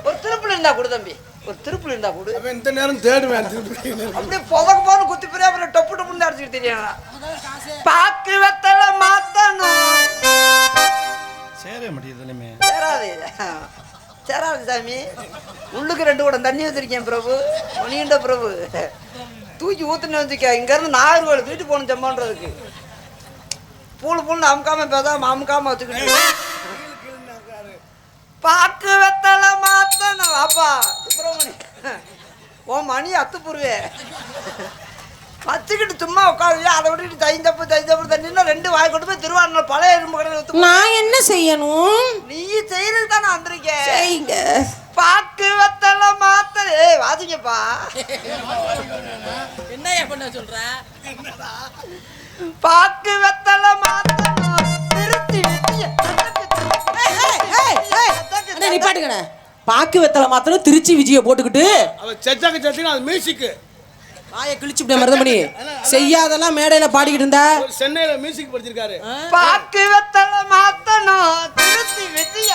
ஒரு திருப்புல இருந்தா கொடு தம்பி ஒரு திருப்புல இருந்தா கொடு அவன் இந்த நேரம் தேடுவேன் அப்படியே புதக்கு போன குத்தி போய் அப்புறம் டப்பு டப்புன்னு அடிச்சுட்டு தெரியும் பாக்கு வெத்தல மாத்தணும் சேர முடியுதுமே சேராது சேராது சாமி உள்ளுக்கு 2 கூட தண்ணி வச்சிருக்கேன் பிரபு நீண்ட பிரபு தூக்கி ஊத்துன்னு வச்சுக்க இங்க இருந்து நாகர்கோவில் வீட்டு போகணும் செம்மான்றதுக்கு பூன்னு அமுக்காம பேசாம அமுக்காம வச்சுக்கிட்டு பாக்கு வெத்தலை மாத்தணும் வாப்பா சுப்பிரமணி ஓ மணி அத்துப்புருவே வச்சுக்கிட்டு சும்மா உட்காந்து அதை விட்டுட்டு தைந்தப்பு தண்ணின்னா 2 வாய் கொண்டு போய் திருவாரூர் பழைய எறும்பு கடையில் நான் என்ன செய்யணும்? நீ செய்யறது தான் நான் வந்திருக்கேன். செய்யுங்க. பாக்கு வெத்தலை மாத்தலே வாதிங்கப்பா. என்னையா பண்ண சொல்ற? பாக்கு வெத்தலை மாத்தணும் திருத்தி நிப்பாட்டுங்கண்ணே. பாக்கு வெத்தலை மாத்தணும் திருச்சி விஜய போட்டுக்கிட்டு அது மியூசிக் வாயை கிழிச்சு விட மருதமணி செய்யாதெல்லாம் மேடையில பாடிக்கிட்டு இருந்தா. சென்னையில மியூசிக் படிச்சிருக்காரு. பாக்கு வெத்தலை மாத்தணும் திருச்சி விஜய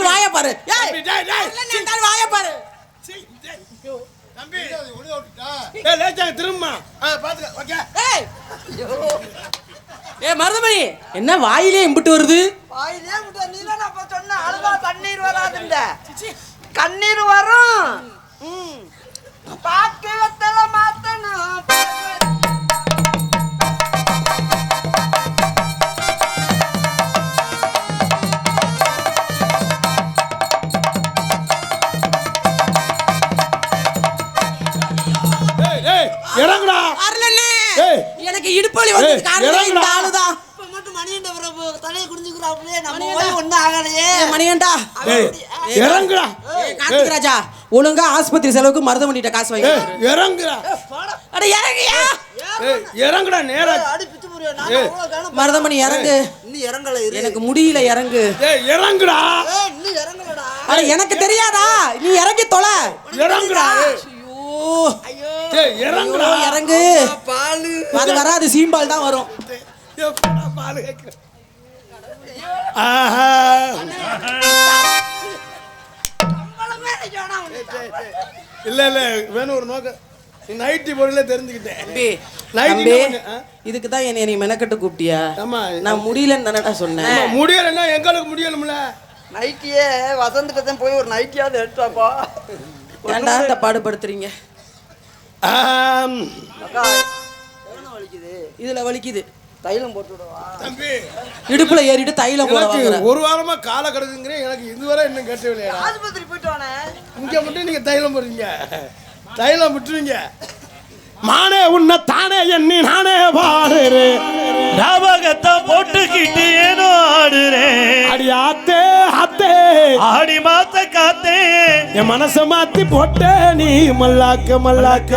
வாய பாரு. வாய பாரு. மருதமணி என்ன வாயிலே இம்பிட்டு வருது? வாயிலே நீ தான் அப்ப சொன்ன அழுதா தண்ணீர் வராதுண்ட கண்ணீர் வரும். பாக்கு வெத்தலை மாத்தணும். இறங்குடா. எனக்கு இடுப்பலி வந்து காரணம் இந்த ஆளுதான். இப்ப மட்டும் மணியண்ட பிரபு தலைய குடிஞ்சுக்குறாப்லயே நம்ம போய் ஒண்ணும் ஆகலையே. மணியண்டா இறங்குடா. கார்த்திக் ராஜா ஒழுங்கா ஆஸ்பத்திரி செலவுக்கு மருதமணிட்ட காசு வாங்கி இறங்குடா. அட இறங்கியா. இறங்குடா நேரா. அடி பிச்சு புரிய நான் அவ்வளவு காணோம். மருதமணி இறங்கு. இன்னும் இறங்கல இரு. எனக்கு முடியல இறங்கு. இறங்குடா. இன்னும் இறங்கலடா. அட எனக்கு தெரியாதா? நீ இறங்கி தொலை. இறங்குடா. ஐயோ இறங்குடா. இறங்கு. பாலு அது வராது சீம்பால் தான் வரும். பாலு இல்ல இல்ல வேணும் ஒரு நோக்கம். நைட்டி பொருளே தெரிஞ்சுக்கிட்டேன். இதுக்கு தான் என்னை நீ மெனக்கட்டு கூப்பிட்டியா? ஆமா நான் முடியலன்னு தானடா சொன்னேன். முடியலன்னா எங்களுக்கு முடியணும்ல. நைட்டியே வசந்துட்டு போய் ஒரு நைட்டியாவது எடுத்தாப்பா. ஏன்டா இந்த பாடுபடுத்துறீங்க? வலிக்குது. இதுல வலிக்குது. தைலம் போட்டு விடவா தம்பி? இடுப்புல ஏறிட்டு தைலம் போட ஒரு வாரமா கால கிடக்குங்கிறேன். எனக்கு இதுவரை இன்னும் கேட்டவில்லையா? ஆஸ்பத்திரி போயிட்டு வானே. இங்க மட்டும் நீங்க தைலம் போடுறீங்க. தைலம் விட்டுருவீங்க. மானே உன்னை தானே எண்ணி நானே பாடுறேன். ஞாபகத்தை போட்டுக்கிட்டு ஏனோ ஆடுறேன். அடி ஆத்தே ஆத்தே ஆடி மாத்த காத்தே என் மனச மாத்தி போட்ட நீ மல்லாக்க மல்லாக்க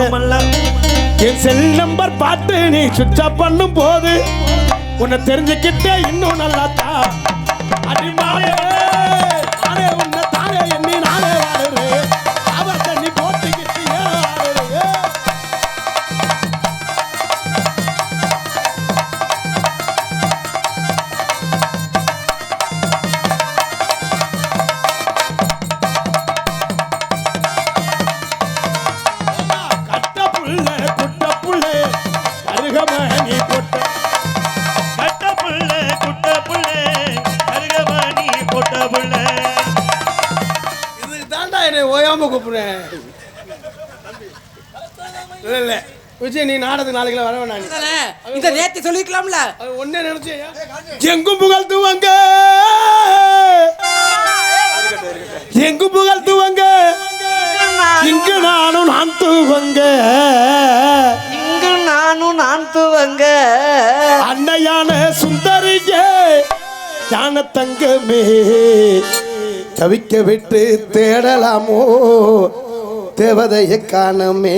என் செல் நம்பர் பாட்டு நீ சுவிட்ச் ஆஃப் பண்ணும் போது உன்னை தெரிஞ்சுக்கிட்டே இன்னும் நல்லாத்தா. அடி மானே நானே உன்னை தானே எண்ணி நானே வாடுறேன். அவர் தண்ணி போட்டுக்கிட்டு ஏன் ஆடுறேன்? கூப்பிடுறேன். இல்ல விஜய் நீ நாடகத்துக்கு நாளைக்கு வர வேணாம். இத நேத்து சொல்லிக்கலாம்ல. ஒன்னே நினைச்சே எங்கும் புகழ்த்துவங்க எங்கும் புகழ்த்துவங்க இங்கு நானும் நான் தூவங்க இங்கு நானும் நான் தூவங்க அன்னையான சுந்தரியே ஞான தங்கமே தவிக்க விட்டு தேடலாமோ தேவதையை காணமே.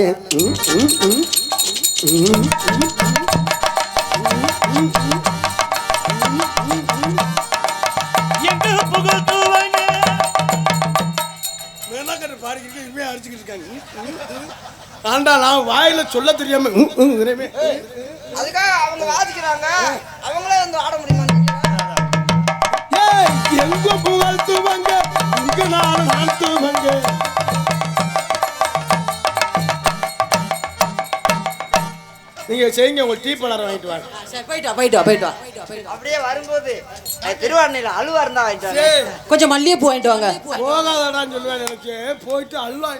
நான் வாயில சொல்ல தெரியாம அதுக்காக அவங்க வாதிக்கிறாங்க. அவங்களே வந்து ஆட முடியுமா? எங்க புகழ்த்துவங்க இங்கு நானும் நான் தூவங்க. நீங்க நீங்க செய்யுங்க, உங்க டீ பலரை வாங்கிட்டு வாங்க. சரி போயிட்டு வா. அப்படியே வரும்போது திருவாரணையில அழுவா இருந்தா வாங்கிட்டு வாங்க. கொஞ்சம் மல்லிகைப்பூ வாங்கிட்டு வாங்க. போகாதடான்னு சொல்லுவேன் எனக்கு. போயிட்டு அல்வா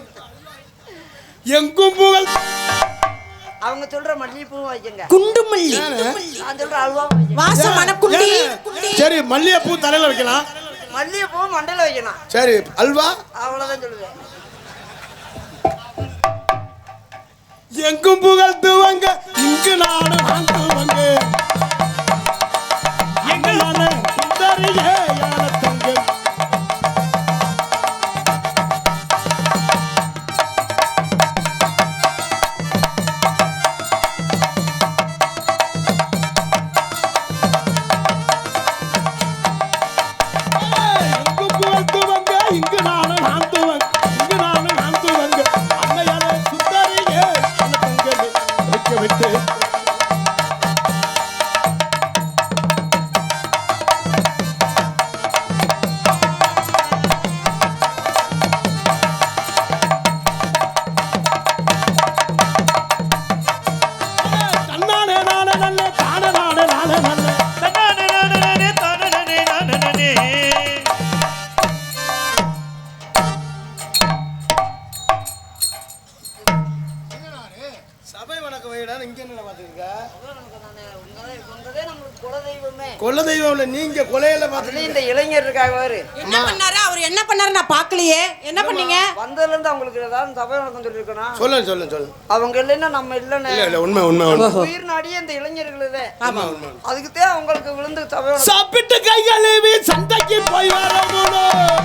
எங்கும் புகழ். அவங்க சொல்ற மல்லிகைப்பூ வைக்கங்க. குண்டு மல்லி. நான் சொல்ற அல்வா வாசம் மணக்குண்டி. சரி, மல்லிகைப்பூ தலையில வைக்கலாம், மல்லிகைப்பூ மண்டையில வைக்கணும். சரி அல்வா அவ்வளவுதான் சொல்லுவேன். எங்கும் புகழ் துவங்க இங்கு நாடு துவங்க எங்களான சுந்தரியே யான தங்கம். எங்கும் புகழ் துவங்க இங்கு நாடு துவங்க இங்கு நாடு துவங்க அன்னையான சுந்தரியே விட்டு தன்னானே நானே நல்ல தானே நானே நானே நல்ல தன்னானே நானே நானே தானே நானே நானே நானே. சபை வணக்கம் வைடா. இங்க என்ன பாத்துருக்க? கொல்ல தெய்வம் இல்ல, நீங்க கொலையில பாத்துட்டு இந்த இளைஞர் இருக்காங்க பாரு. என்ன பண்ணாரு அவர்? என்ன பண்ணாரு? நான் பார்க்கலையே. என்ன பண்ணீங்க? வந்ததுல இருந்து அவங்களுக்கு ஏதாவது சபை வணக்கம் சொல்லிருக்கணும். சொல்லுங்க. அவங்க இல்லைன்னா நம்ம இல்லன்னு இல்ல உண்மை உயிர் நாடியே இந்த இளைஞர்களே. அதுக்குதான் அவங்களுக்கு விழுந்து சபை வணக்கம். சாப்பிட்டு கை கழுவி சந்தைக்கு போய் வரணும்.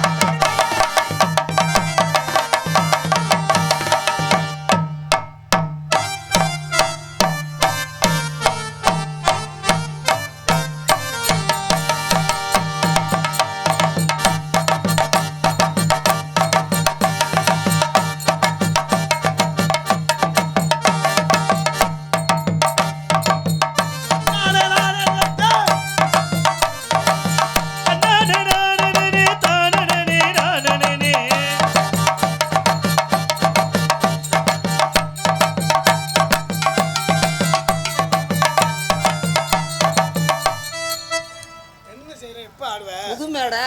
புது மேடை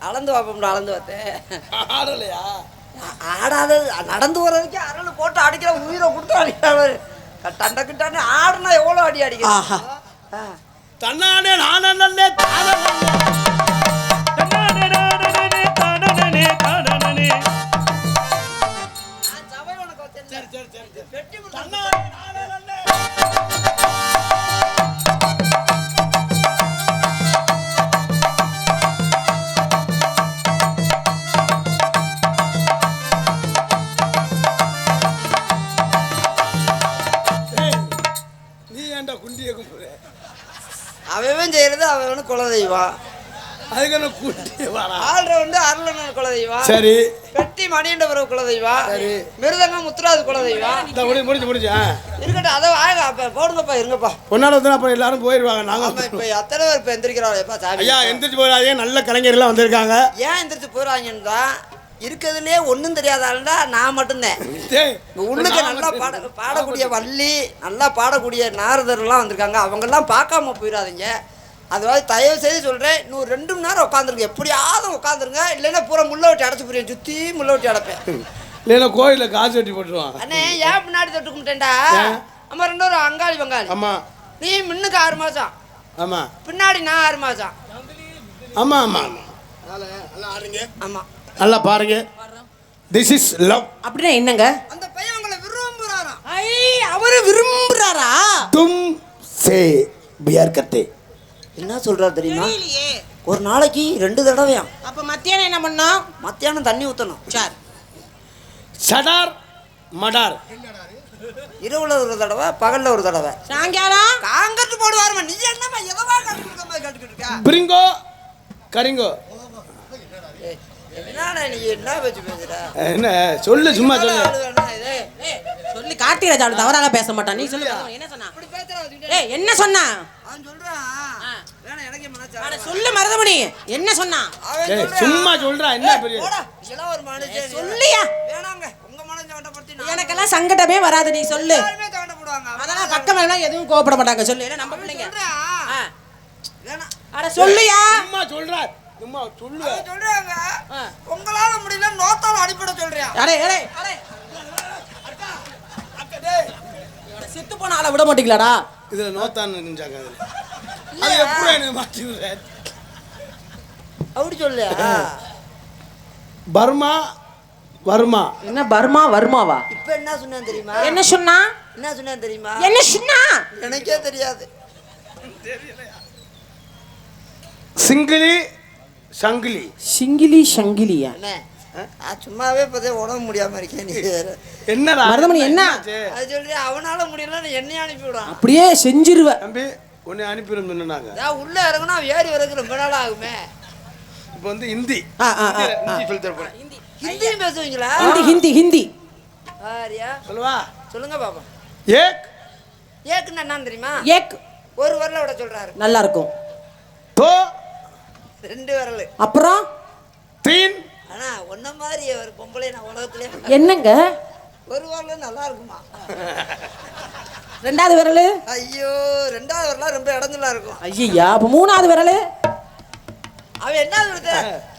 அளந்து வாப்போம்டா. அளந்து பார்த்தேன். ஆடலையா? ஆடாதது நடந்து வர்றதுக்கே அரள் போட்டு அடிக்கிற, உயிரை கொடுத்து அடிக்கிறாரு. டண்டக்கிட்டானே ஆடுனா எவ்வளோ அடி அடிக்கிறான். தன்னானே நானே நல்ல தானே சபை உனக்கு வெட்டி அவன் செய்யறது அவன் குலதெய்வம். அதுக்கு கூட்டி வரா ஆள்ற வந்து அருளன் குலதெய்வம். சரி. பெட்டி மணியண்டபுரம் குலதெய்வம். சரி. மிருதங்கம் முத்துராது குலதெய்வம். முடிஞ்சு இருக்கட்டும். அதை வாங்க அப்ப போடுங்கப்பா. இருங்கப்பா. பொன்னாட வந்து அப்புறம் எல்லாரும் போயிடுவாங்க. நாங்க இப்ப எத்தனை பேர் இப்ப எந்திரிக்கிறாங்கப்பா? சாமி ஐயா எந்திரிச்சு போயிடாதே, நல்ல கலைஞர் எல்லாம் வந்திருக்காங்க. ஏன் எந்திரிச்சு போயிடுவாங்கன்னு தான் இருக்கிறதுலே ஒன்றும் தெரியாதால்டா நான் மட்டும்தான். உள்ளுக்கு நல்லா பாடக்கூடிய வள்ளி, நல்லா பாடக்கூடிய நாரதர்லாம் வந்திருக்காங்க. அவங்கெல்லாம் பார்க்காம போயிடாதீங்க. அதுவாது தயவு செய்து சொல்கிறேன், இன்னும் 2 மணி நேரம் உட்காந்துருங்க. எப்படியாவது உட்காந்துருங்க. இல்லைன்னா பூரா முள்ள வெட்டி அடைச்சி போறேன். சுற்றி முள்ள வெட்டி அடைப்பேன். இல்லைன்னா கோயிலில் காசு வெட்டி போட்டுருவான். அண்ணே ஏன் பின்னாடி தொட்டு கும்பிட்டேன்டா? நம்ம 2 பேரும் அங்காளி பங்காளி. ஆமாம். நீ முன்னுக்கு 6 மாதம். ஆமாம். பின்னாடி நான் 6 மாதம். ஆமாம். நல்லா ஆடுங்க. ஆமாம். நல்லா பாருங்க. This is love. அப்படின்னா என்னங்க? அந்த பையன் உங்களை விரும்புறாராம். அவரு விரும்புறாரா? தும் சே பியர் கத்தே. என்ன சொல்றாரு தெரியுமா? ஒரு நாளைக்கு 2 தடவையாம். அப்ப மத்தியானம் என்ன பண்ணோம்? மத்தியானம் தண்ணி ஊற்றணும். சார் சடார் மடார். இரவுல ஒரு தடவை, பகல்ல ஒரு தடவை. சாயங்காலம் காங்கட்டு போடுவாருமா. நீ என்னமா எதவா கட்டுக்கிட்டு இருக்க? பிரிங்கோ கரிங்கோ. என்னடா நீ என்ன பேச்சு பேசுற? என்ன சொல்லு, சும்மா சொல்லு. சொல்லி கார்த்திகராஜ் அவளை தவறாக பேச மாட்டான். நீ சொல்லு. என்ன சொன்னா? ஏய் என்ன சொன்னா? அவன் சொல்றான். வேணா எனக்கு மனசா. அட சொல்லு மருதமணி. என்ன சொன்னா? சும்மா சொல்றா. என்ன பெரிய இதெல்லாம் ஒரு மனுஷன் சொல்லியா? வேணாங்க. உங்க மனசை கண்டப்படுத்தி எனக்கெல்லாம் சங்கடமே வராது. நீ சொல்லு. எல்லாருமே கண்டப்படுவாங்க. அதெல்லாம் பக்கம் வேணா எதுவும் கோவப்பட மாட்டாங்க சொல்லு ஏன்னா நம்ம பிள்ளைங்க ஆ. வேணாம். அட சொல்லுயா சும்மா சொல்றா சும்மா சொல்லு அவன் சொல்றாங்க உங்களால முடியல நோத்தால அடிப்பட சொல்றியா அடே அடே அடே செத்து போன ஆளை விட மாட்டீங்களாடா இதுல நோத்தான்னு நினைச்சாங்க அது எப்படி எனக்கு மாற்றிடுற அப்படி சொல்லியா பர்மா வர்மா என்ன பர்மா வர்மாவா இப்ப என்ன சொன்னேன் தெரியுமா என்ன சொன்னா என்ன சொன்னேன் தெரியுமா என்ன சொன்னா எனக்கே தெரியாது சிங்கிலி சங்கிலி சிங்கிலி சங்கிலியா என்ன நான் சும்மாவே இப்பதே உடம்பு முடியாம இருக்கேன் நீ வேற என்னடா மருதமணி என்ன அது சொல்றியா அவனால முடியலன்னு என்னைய அனுப்பி விடான் அப்படியே செஞ்சிருவ தம்பி உன்னை அனுப்பிடும் சொன்னாங்க நான் உள்ள இறங்குனா ஏறி வரைக்கும் ரொம்ப நாள் ஆகுமே இப்போ வந்து ஹிந்தி ஆ, ஆ, ஆ, ஹிந்தி ஃபில்டர் போறேன் ஹிந்தியும் பேசுவீங்களா ஹிந்தி ஹிந்தி ஹிந்தி ஆரியா சொல்லுவா சொல்லுங்க பாப்பா ஏக் ஏக்குன்னு என்னன்னு தெரியுமா ஏக் ஒரு வரல விட சொல்றாரு நல்லா இருக்கும் தோ 2 விரல் அப்புறம் தீன் ஆனா ஒன்ன மாதிரி ஒரு பொம்பளை நான் உலகத்திலே என்னங்க ஒரு வரல நல்லா இருக்குமா ரெண்டாவது விரலு ஐயோ 2வது வரலாம் ரொம்ப இடஞ்சலா இருக்கும் ஐயா அப்ப மூணாவது விரலு அவன் என்ன சொல்றது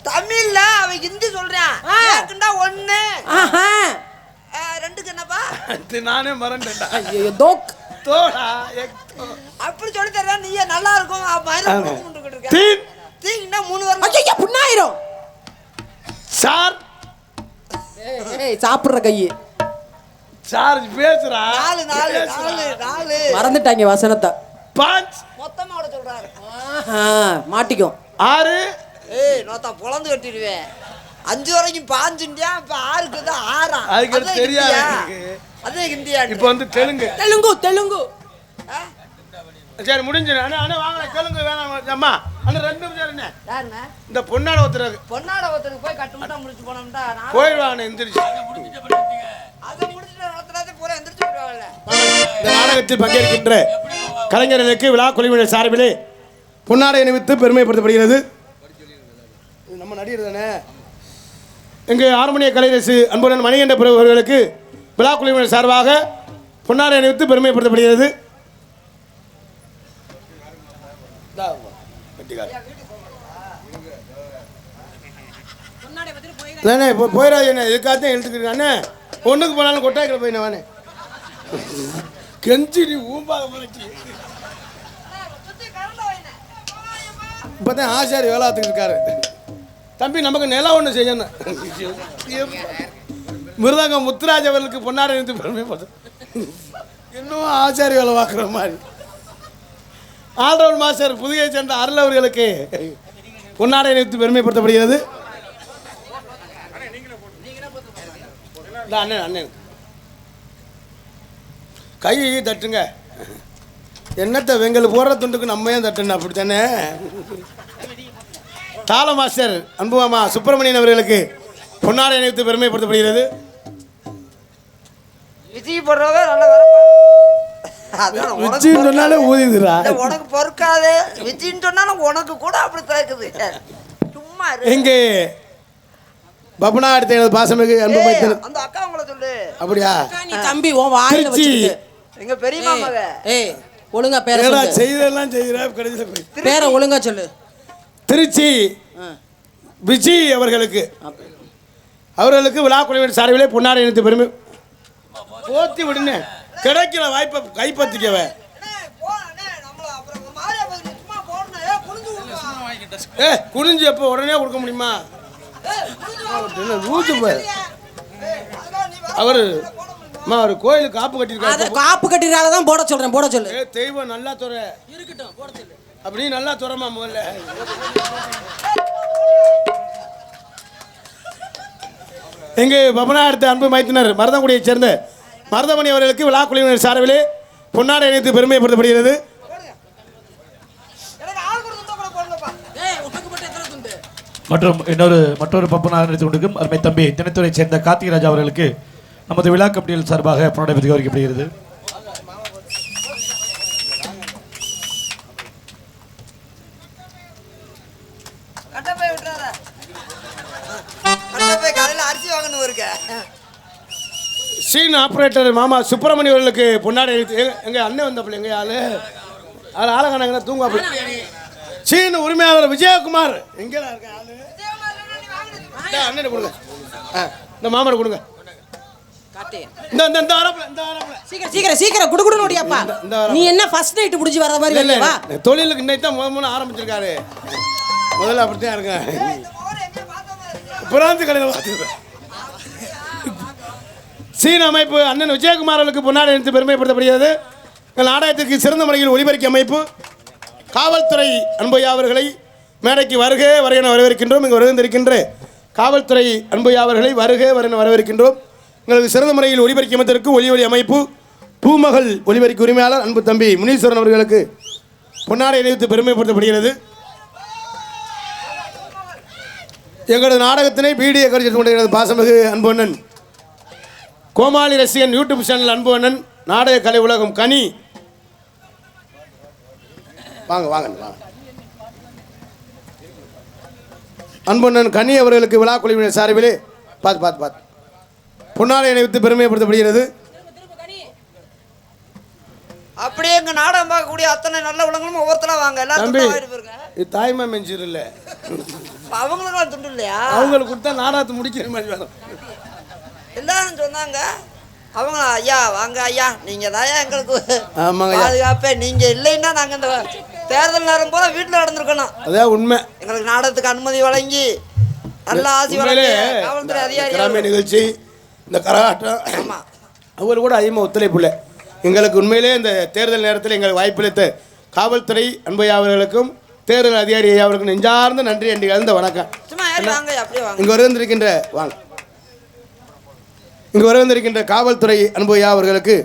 தமிழ்ல அவன் ஹிந்தி சொல்றான் ஏக்குண்டா 1 ஆஹா 2க்கு என்னப்பா இது நானே மறந்துட்டேன்டா ஐயோ தோக் தோடா ஏக் தோ அப்படி சொல்லி தர்றேன் நீ நல்லா இருக்கும் மயில தீன் தீங்கன்னா 3 வரலாம் ஐயா புண்ணாயிரும் சார் ஏய் சாப்பிடுற கையு சார்ஜ் பேசுறா 4 மறந்துட்டாங்க வசனத்தை பாஞ்ச் மொத்தமா விட சொல்றாரு ஆஹா மாட்டிக்கும் 6 ஏய் நோத்தா பொளந்து கட்டிடுவேன் 5 வரைக்கும் பாஞ்சுண்டியா இப்ப 6க்கு தான் 6 அதுக்கு தெரியாது எனக்கு. அதே ஹிந்தியா இப்போ வந்து தெலுங்கு தெலுங்கு தெலுங்கு சரி முடிஞ்சு அண்ணா அண்ணா வாங்க தெலுங்கு வேணாம் அம்மா அண்ணா 2 நிமிஷம் இருங்க யாருண்ணே இந்த பொன்னாட ஒருத்தருக்கு பொன்னாட ஒருத்தருக்கு போய் கட்டுமட்டா முடிச்சு போனோம்டா நான் போயிடுவாங்க எந்திரிச்சு அதை முடிச்சுட்டு ஒருத்தராவது பூரா எந்திரிச்சு போயிடுவாங்கல்ல இந்த நாடகத்தில் பங்கேற்கின்ற கலைஞர்களுக்கு விழா குழுவினர் சார்பிலே பொன்னாடை அணிவித்து பெருமைப்படுத்தப்படுகிறது இது நம்ம நடிகர் தானே எங்கள் ஆர்மோனிய கலைரசு அன்புடன் மணிகண்ட பிரபு அவர்களுக்கு விழா குழுவினர் சார்பாக பொன்னாடை அணிவித்து பெருமைப்படுத்தப்படுகிறது அண்ணே இப்போ போயிடாது என்ன எதுக்காச்சும் எழுத்துக்கிறேன் அண்ணே ஒன்றுக்கு போனாலும் கொட்டாய்க்கிற போயின வானே கெஞ்சி நீ ஊம்பாத போலச்சு இப்போ தான் ஆசாரி வேளாத்துக்கு இருக்காரு தம்பி நமக்கு நிலம் ஒன்று செய்யணும் மிருதங்கம் முத்துராஜ் அவர்களுக்கு பொன்னாடை நிறுத்தி பெருமைப்படுது இன்னும் ஆசாரி வேலை பார்க்குற மாதிரி ஆல்ரவுண்ட் மாஸ்டர் புதுகை சேர்ந்த அருள் அவர்களுக்கு பொன்னாடை நிறுத்தி பெருமைப்படுத்தப்படுகிறது அண்ணன் அண்ணன் கை தட்டுங்க என்னத்தை வெங்கல் போடுற துண்டுக்கு நம்ம ஏன் தட்டுன்னு அப்படித்தானே தாள மாஸ்டர் அன்புமாமா சுப்பிரமணியன் அவர்களுக்கு பொன்னாடை அணிவித்து பெருமைப்படுத்தப்படுகிறது விஜய் போடுறவே நல்ல விஜய்னு சொன்னாலே ஊதிதுரா உனக்கு பொறுக்காது விஜய்னு சொன்னாலும் உனக்கு கூட அப்படி தாக்குது சும்மா எங்கே பபுனா அடுத்த எனது பாசமிகு அன்பு மைத்தன் அந்த அக்கா உங்களை சொல்லு அப்படியா நீ தம்பி உன் வாயில திருச்சி. வச்சிட்டு எங்க பெரியம்மா மக ஏய் ஒழுங்கா பேர ஏடா சொல்லு செய்தெல்லாம் செய்கிற கடைசியில் போய் பேரை ஒழுங்கா சொல்லு திருச்சி விஜய் அவர்களுக்கு விழா குழுவினர் சார்பிலே பொன்னாடை அணிவித்து பெருமை போத்தி விடுங்க கிடைக்கிற வாய்ப்பை கைப்பற்றிக்கவே குனிஞ்சு எப்போ உடனே கொடுக்க முடியுமா அவரு அவர் கோயிலுக்கு காப்பு அத கட்டியிருக்காரு காப்பு கட்டிரால தான் போட சொல்றேன் போட சொல்லு தெய்வம் நல்லா துறை இருக்கட்டும் போட சொல்லு அப்படி நல்லா துறமா முதல்ல எங்க பபனா அடுத்த அன்பு மைத்தினர் மருதங்குடியைச் சேர்ந்த மருதமணி அவர்களுக்கு விழா குழுவினர் சார்பிலே பொன்னாடை அணிவித்து பெருமைப்படுத்தப்படுகிறது ஏய் உனக்கு மட்டும் எத்தனை துண்டு மற்றும் மற்றொரு பப்பு நாடு கொண்டிருக்கும் அருமை தம்பி தினத்துறை சேர்ந்த கார்த்திகராஜ் அவர்களுக்கு நமது விழா கமிட்டியில் சார்பாக பொன்னாடை பற்றி கௌரவிக்கப்படுகிறது காலையில் அரிசி வாங்கணும் இருக்க சீன் ஆப்ரேட்டர் மாமா சுப்பிரமணிய அவர்களுக்கு பொன்னாடை எங்க அண்ணன் வந்தப்பல எங்க ஆளு ஆள் ஆளகானங்க தூங்குவாப்பல. சீன் உரிமையாளர் விஜயகுமார் எங்க இருக்க ஆளு? அண்ணன் கொடுங்க, இந்த மாமனை கொடுங்க. சீக்கிரம் குடுகுடு நோடியாப்பா. நீ என்ன ஃபர்ஸ்ட் நைட் முடிஞ்சு வர மாதிரி இல்ல வா. தொழிலுக்கு இன்னைக்கு தான் முதல்ல ஆரம்பிச்சிருக்காரு. முதல்ல அப்படித்தான் இருக்கேன். பிராந்தி கடையில் பார்த்துருக்கேன். சீன அமைப்பு அண்ணன் விஜயகுமார் அவர்களுக்கு பொன்னாடை அணிவித்து பெருமைப்படுத்தப்படுகிறது. நாடகத்திற்கு சிறந்த முறையில் ஒளிபரப்பு அமைப்பு காவல்துறை அன்பையா அவர்களை மேடைக்கு வருக என வரவேற்கின்றோம். இங்கு வருகின்ற காவல்துறை அன்பையா அவர்களை வருக என வரவேற்கின்றோம். எங்களுக்கு சிறந்த முறையில் ஒளிபரப்பு அமைத்திற்கு ஒளி அமைப்பு பூமகள் ஒளிபரப்பு உரிமையாளர் அன்பு தம்பி முனீஸ்வரன் அவர்களுக்கு பொன்னாடை அணிவித்து பெருமைப்படுத்தப்படுகிறது. எங்களது நாடகத்தினை வீடியோ கருத்து கொண்டிருக்கிறது பாசமிகு அன்பு அண்ணன் கோமாளி ரசிகன் யூடியூப் சேனல் அன்பு அண்ணன் நாடக கலை உலகம் கனி. வாங்க வாங்க வாங்க. அன்பு அண்ணன் கனி அவர்களுக்கு விழா குழுவினர் சார்பிலே பார்த்து பொன்னாடை அணிவித்து பெருமைப்படுத்தப்படுகிறது. அப்படியே எங்க நாடகம் பார்க்கக்கூடிய அத்தனை நல்ல உலகங்களும் ஒவ்வொருத்தரும் வாங்க. எல்லாரும் தாய்மா மெஞ்சூர் இல்லை, அவங்களுக்கும் துண்டு இல்லையா? அவங்களுக்கு கொடுத்தா நாடகத்தை முடிக்கிற மாதிரி வேணும். எல்லாரும் சொன்னாங்க அவங்க ஐயா வாங்க ஐயா நீங்க தான் எங்களுக்கு பாதுகாப்பே. நீங்க இல்லைன்னா நாங்க இந்த தேர்தல் நேரம் போல வீட்டில் நடந்திருக்கணும். அதான் உண்மை. எங்களுக்கு நாடகத்துக்கு அனுமதி வழங்கி நல்ல ஆசி வழங்கி காவல்துறை அதிகாரி நிகழ்ச்சி இந்த கரகாட்டம் ஆமா அவர் கூட அதிகமாக ஒத்துழைப்பு இல்லை எங்களுக்கு. உண்மையிலே இந்த தேர்தல் நேரத்தில் எங்களுக்கு வாய்ப்பளித்த காவல்துறை அன்பையா அவர்களுக்கும் தேர்தல் அதிகாரி ஐயா அவர்களுக்கும் நெஞ்சார்ந்த நன்றி அண்டி கலந்த வணக்கம். இங்கு வருகின்ற வாங்க இங்கு வருகின்ற காவல்துறை அன்பையா அவர்களுக்கு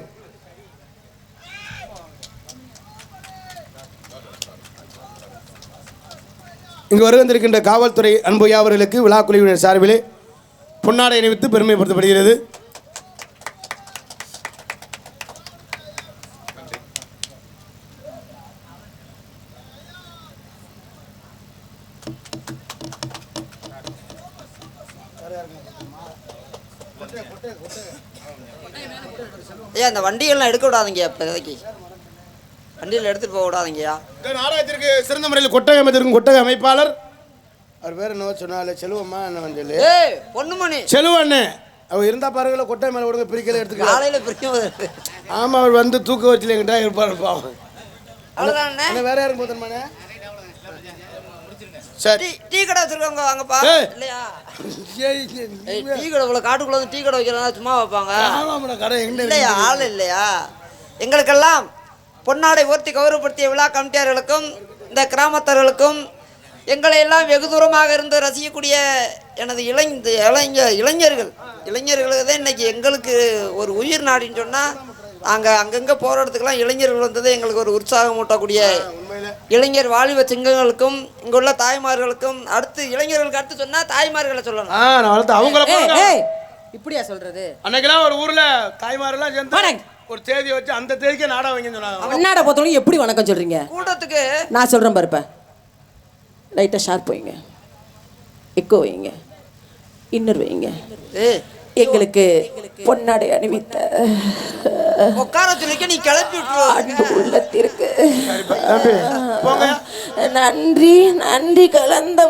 காவல்துறை அன்பையா அவர்களுக்கு விழா குழுவினர் சார்பிலே பொன்னாடை அணிவித்து பெருமைப்படுத்தப்படுகிறது. ஐயா இந்த வண்டிகள்லாம் எடுக்க விடாதீங்க. இப்போதைக்கு வண்டியில் எடுத்துகிட்டு போக விடாதீங்கய்யா. நாடகத்திற்கு சிறந்த முறையில் கொட்டகை அமைத்திருக்கும் கொட்டகை அமைப்பாளர் அவர் பேர் என்ன சொன்னால செல்வம்மா என்ன வந்து பொண்ணுமணி செல்வண்ணே அவர் இருந்தா பாருங்கள கொட்டை மேலே கொடுங்க பிரிக்கல எடுத்துக்க காலையில் பிரிக்க. ஆமாம் அவர் வந்து தூக்க வச்சுல எங்கிட்ட இருப்பார் பாவம். அவ்வளோதானே வேற யாரும் போத்தன்மானே. சரி டீ கடை வச்சிருக்கவங்க வாங்கப்பா. இல்லையா டீ கடை இவ்வளோ காட்டுக்குள்ள வந்து டீ கடை வைக்கிறதா சும்மா வைப்பாங்க இல்லையா? ஆள் இல்லையா? எங்களுக்கெல்லாம் பொன்னாடை ஓர்த்தி கௌரவப்படுத்திய விழா கமிட்டியார்களுக்கும் இந்த கிராமத்தார்களுக்கும் எங்களை எல்லாம் வெகு தூரமாக இருந்து ரசிக்கக்கூடிய எனது இளைஞர்களுக்கு தான் இன்னைக்கு எங்களுக்கு ஒரு உயிர் நாடின்னு சொன்னால் நாங்கள் அங்கங்கே போகிற இடத்துக்கெல்லாம் இளைஞர்கள் வந்தது எங்களுக்கு ஒரு உற்சாகம் ஊட்டக்கூடிய இளைஞர் வாலிப சிங்கங்களுக்கும் இங்குள்ள தாய்மார்களுக்கும் அடுத்து இளைஞர்களுக்கு அடுத்து சொன்னால் தாய்மார்களை சொல்லணும். இப்படியா சொல்றது? அன்னைக்கெல்லாம் ஒரு ஊரில் தாய்மாரெல்லாம் சேர்ந்து ஒரு தேதியை வச்சு அந்த தேதிக்கே நாடகம் வைங்கன்னு சொன்னாங்க. நாடா பொறுத்தவரைக்கும் எப்படி வணக்கம் சொல்றீங்க? கூட்டத்துக்கு நான் சொல்கிறேன் பாருப்ப. லைட்டாக ஷார்ப் வைங்க, எக்கோ வைங்க, இன்னர் வைங்க. எங்களுக்கு பொன்னாடை அணிவித்த உட்காரத்துக்கு நீ கிளப்பி அன்பு உள்ளத்திற்கு நன்றி நன்றி கலந்த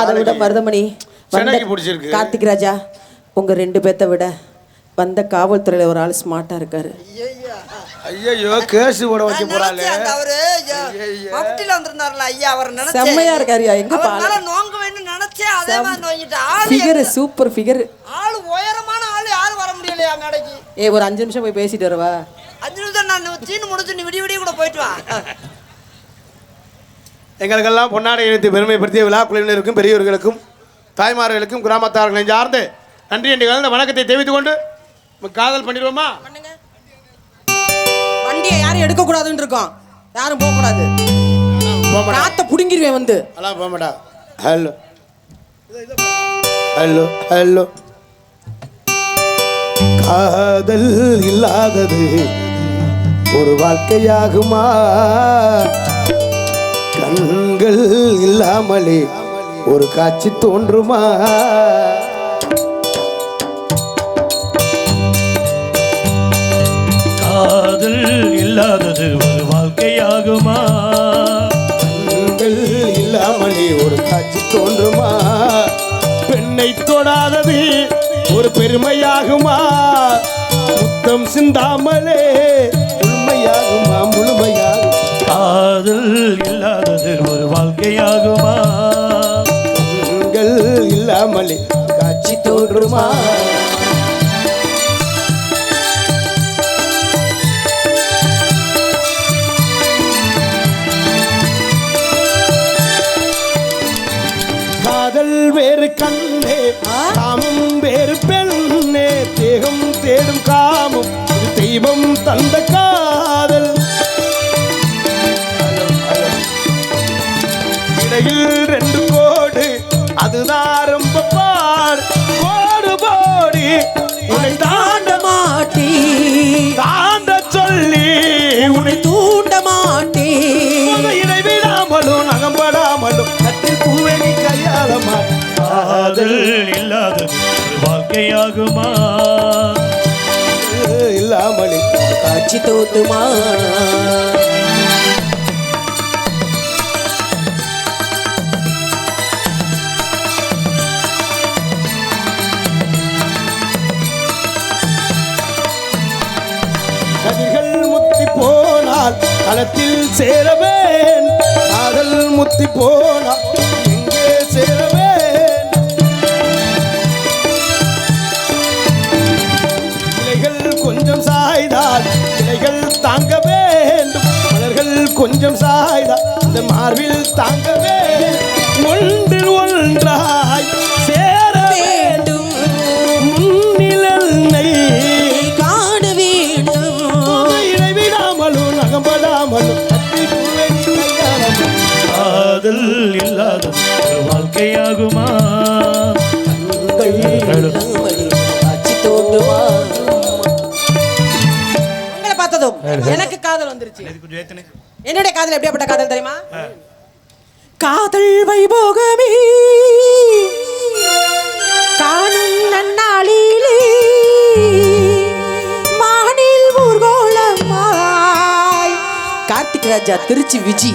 அதை விட மருதமணி கார்த்திக் ராஜா உங்க 2 பேர்த்த விட வந்த காவல்துறையில ஒரு ஆள் ஸ்மார்ட்டா இருக்காரு. ஐயோ கேஸ் போட வைக்க போறாளே. அவரு மப்டில வந்திருந்தாருல ஐயா அவர் நினைச்சே செம்மையா இருக்காருயா. எங்க பால நோங்க வேணும் நினைச்சே அதே மாதிரி நோங்கிட்ட ஆளு ஃபிகர் சூப்பர் ஃபிகர். ஆளு உயரமான ஆளு யாரும் வர முடியலையா மேடைக்கு? ஒரு 5 நிமிஷம் போய் பேசிட்டு வரவா? 5 நிமிஷம் நான் சீன் முடிச்சு நீ விடிய கூட போயிட்டு வா. எங்களுக்கெல்லாம் பொன்னாடை இணைத்து பெருமைப்படுத்திய விழா குழுவினருக்கும் பெரியவர்களுக்கும் தாய்மார்களுக்கும் கிராமத்தார்கள் சார்ந்து நன்றி என்று கலந்த வணக்கத்தை தெரிவித்துக் கொண்டு காதல் பண்ணிடுவோமா? வண்டியை யாரும் எடுக்க கூடாதுன்னு இருக்கோம். யாரும் போக கூடாது. காத்த புடுங்கிடுவேன் வந்து. அலாம் போக மாட்டா. Hello hello hello. காதல் இல்லாதது ஒரு வாழ்க்கையாகுமா? கண்கள் இல்லாமலே ஒரு காட்சி தோன்றுமா? காதல் இல்லாதது ஒரு வாழ்க்கையாகுமா? கண்கள் இல்லாமலே ஒரு காட்சி தோன்றுமா? பெண்ணை தொடாதது ஒரு பெருமையாகுமா? முத்தம் சிந்தாமலே உண்மையாகுமா? முழுமையாகும். காதல் இல்லாதது ஒரு வாழ்க்கையாகுமா? கண்கள் இல்லாமலே காட்சி தோன்றுமா? காதல் வேறு கண்ணே, காமம் வேறு பெண்ணே, தேகம் தேடும் காமம் இது தெய்வம் தந்த காதல். இடையில் 2 கோடு அதுதான் ரொம்ப பாடு. கோடு போடி உன்னை தாண்ட மாட்டே தாண்ட சொல்லி உன்னை தூண்ட மாட்டே இடைவிடாமலும் நகம்படாமலும் கட்டில் பூவெனி கையாள மாட்டேன். காதல் இல்லாதது ஒரு வாழ்க்கையாகுமா? இல்லாமலே காட்சி தோன்றுமா? கதிர்கள் முத்தி போனால் களத்தில் சேரவேன். காதல் முத்தி போனால் எங்கே சேரவேன்? இலைகள் கொஞ்சம் சாய்ந்தால் இலைகள் தாங்க வேண்டும். மலர்கள் கொஞ்சம் சாய்ந்தால் இந்த மார்பில் தாங்க வேண்டும். ஒன்றில் ஒன்றாய் சேர வேண்டும் முன்னிலை காண வேண்டும். இடைவிடாமலும் நகம்படாமலும் கட்டில் பூவெனி கையாள மாட்டேன். காதல் இல்லாதது ஒரு வாழ்க்கையாகுமா? காட்சி தோன்றுமா? உங்களை பார்த்ததும் எனக்கு காதல் வந்துருச்சு. என்னுடைய காதல் எப்படியாப்பட்ட காதல் தெரியுமா? காதல் வைபோகமே காணும் நன்னாளிலே மானில் ஊர்கோலமாய் கார்த்திக் ராஜா திருச்சி விஜி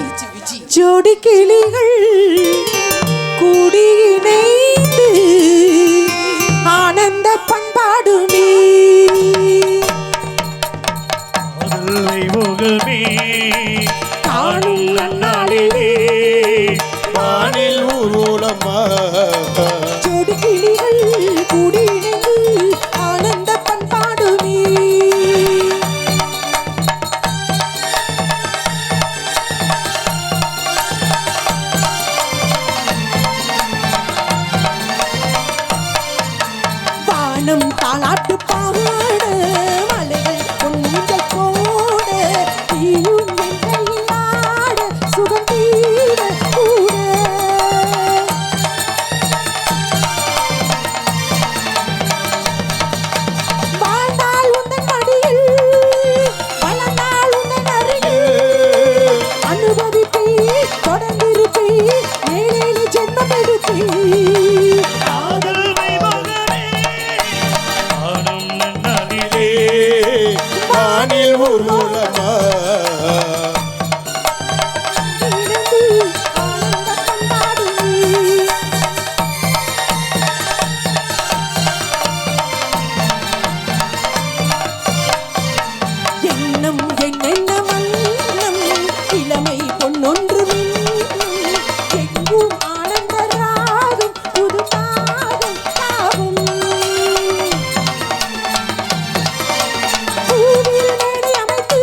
ஜோடி கிளிகள் கூடி இணைந்து ஆனந்த பண்பாடுமே. காதல் வைபோகமே காணும் நன்னாளிலே வானில் ஊர்வலமா ஜோடி கிளிகள் கூடி இணைந்து ஆனந்த பண்பாடுமே. வானம் தாளாட்டு பாட மலைகள் பொன்னிகள் போட தீயும் எங்கள் ஆட சுகம் தீர கூட வாழ்ந்தால் உந்தன் மடியில் வளர்ந்தால் உந்தன் அருகில் அனுபவிப்பே தொடர்ந்திருப்பே ஏழேழு ஜென்மம் எடுப்பே. காதல் வைபோகமே காணும் நன்னாளிலே வானில் ஊர்வலமா எண்ணம் என்னென்ன மன்னம் இளமை பொன்னொன்று மின்னும் எங்கும் ஆனந்த ராகம் புது பாகம் தாவும் பூவில் மேடை அமைத்து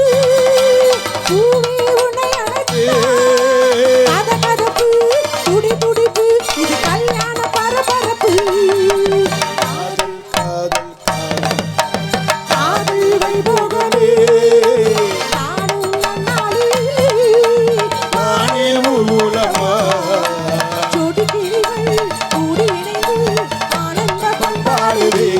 பூவே உன்னை அழைத்து கதகதப்பு துடி துடிப்பு இது கல்யாண பரபரப்பு. காதல் வைபோகமே நானும் நன்னாளிலே வானில் ஊர்வலமா ஜோடி கிளிகள் கூடி இணைந்து ஆனந்த பண்பாடுவே.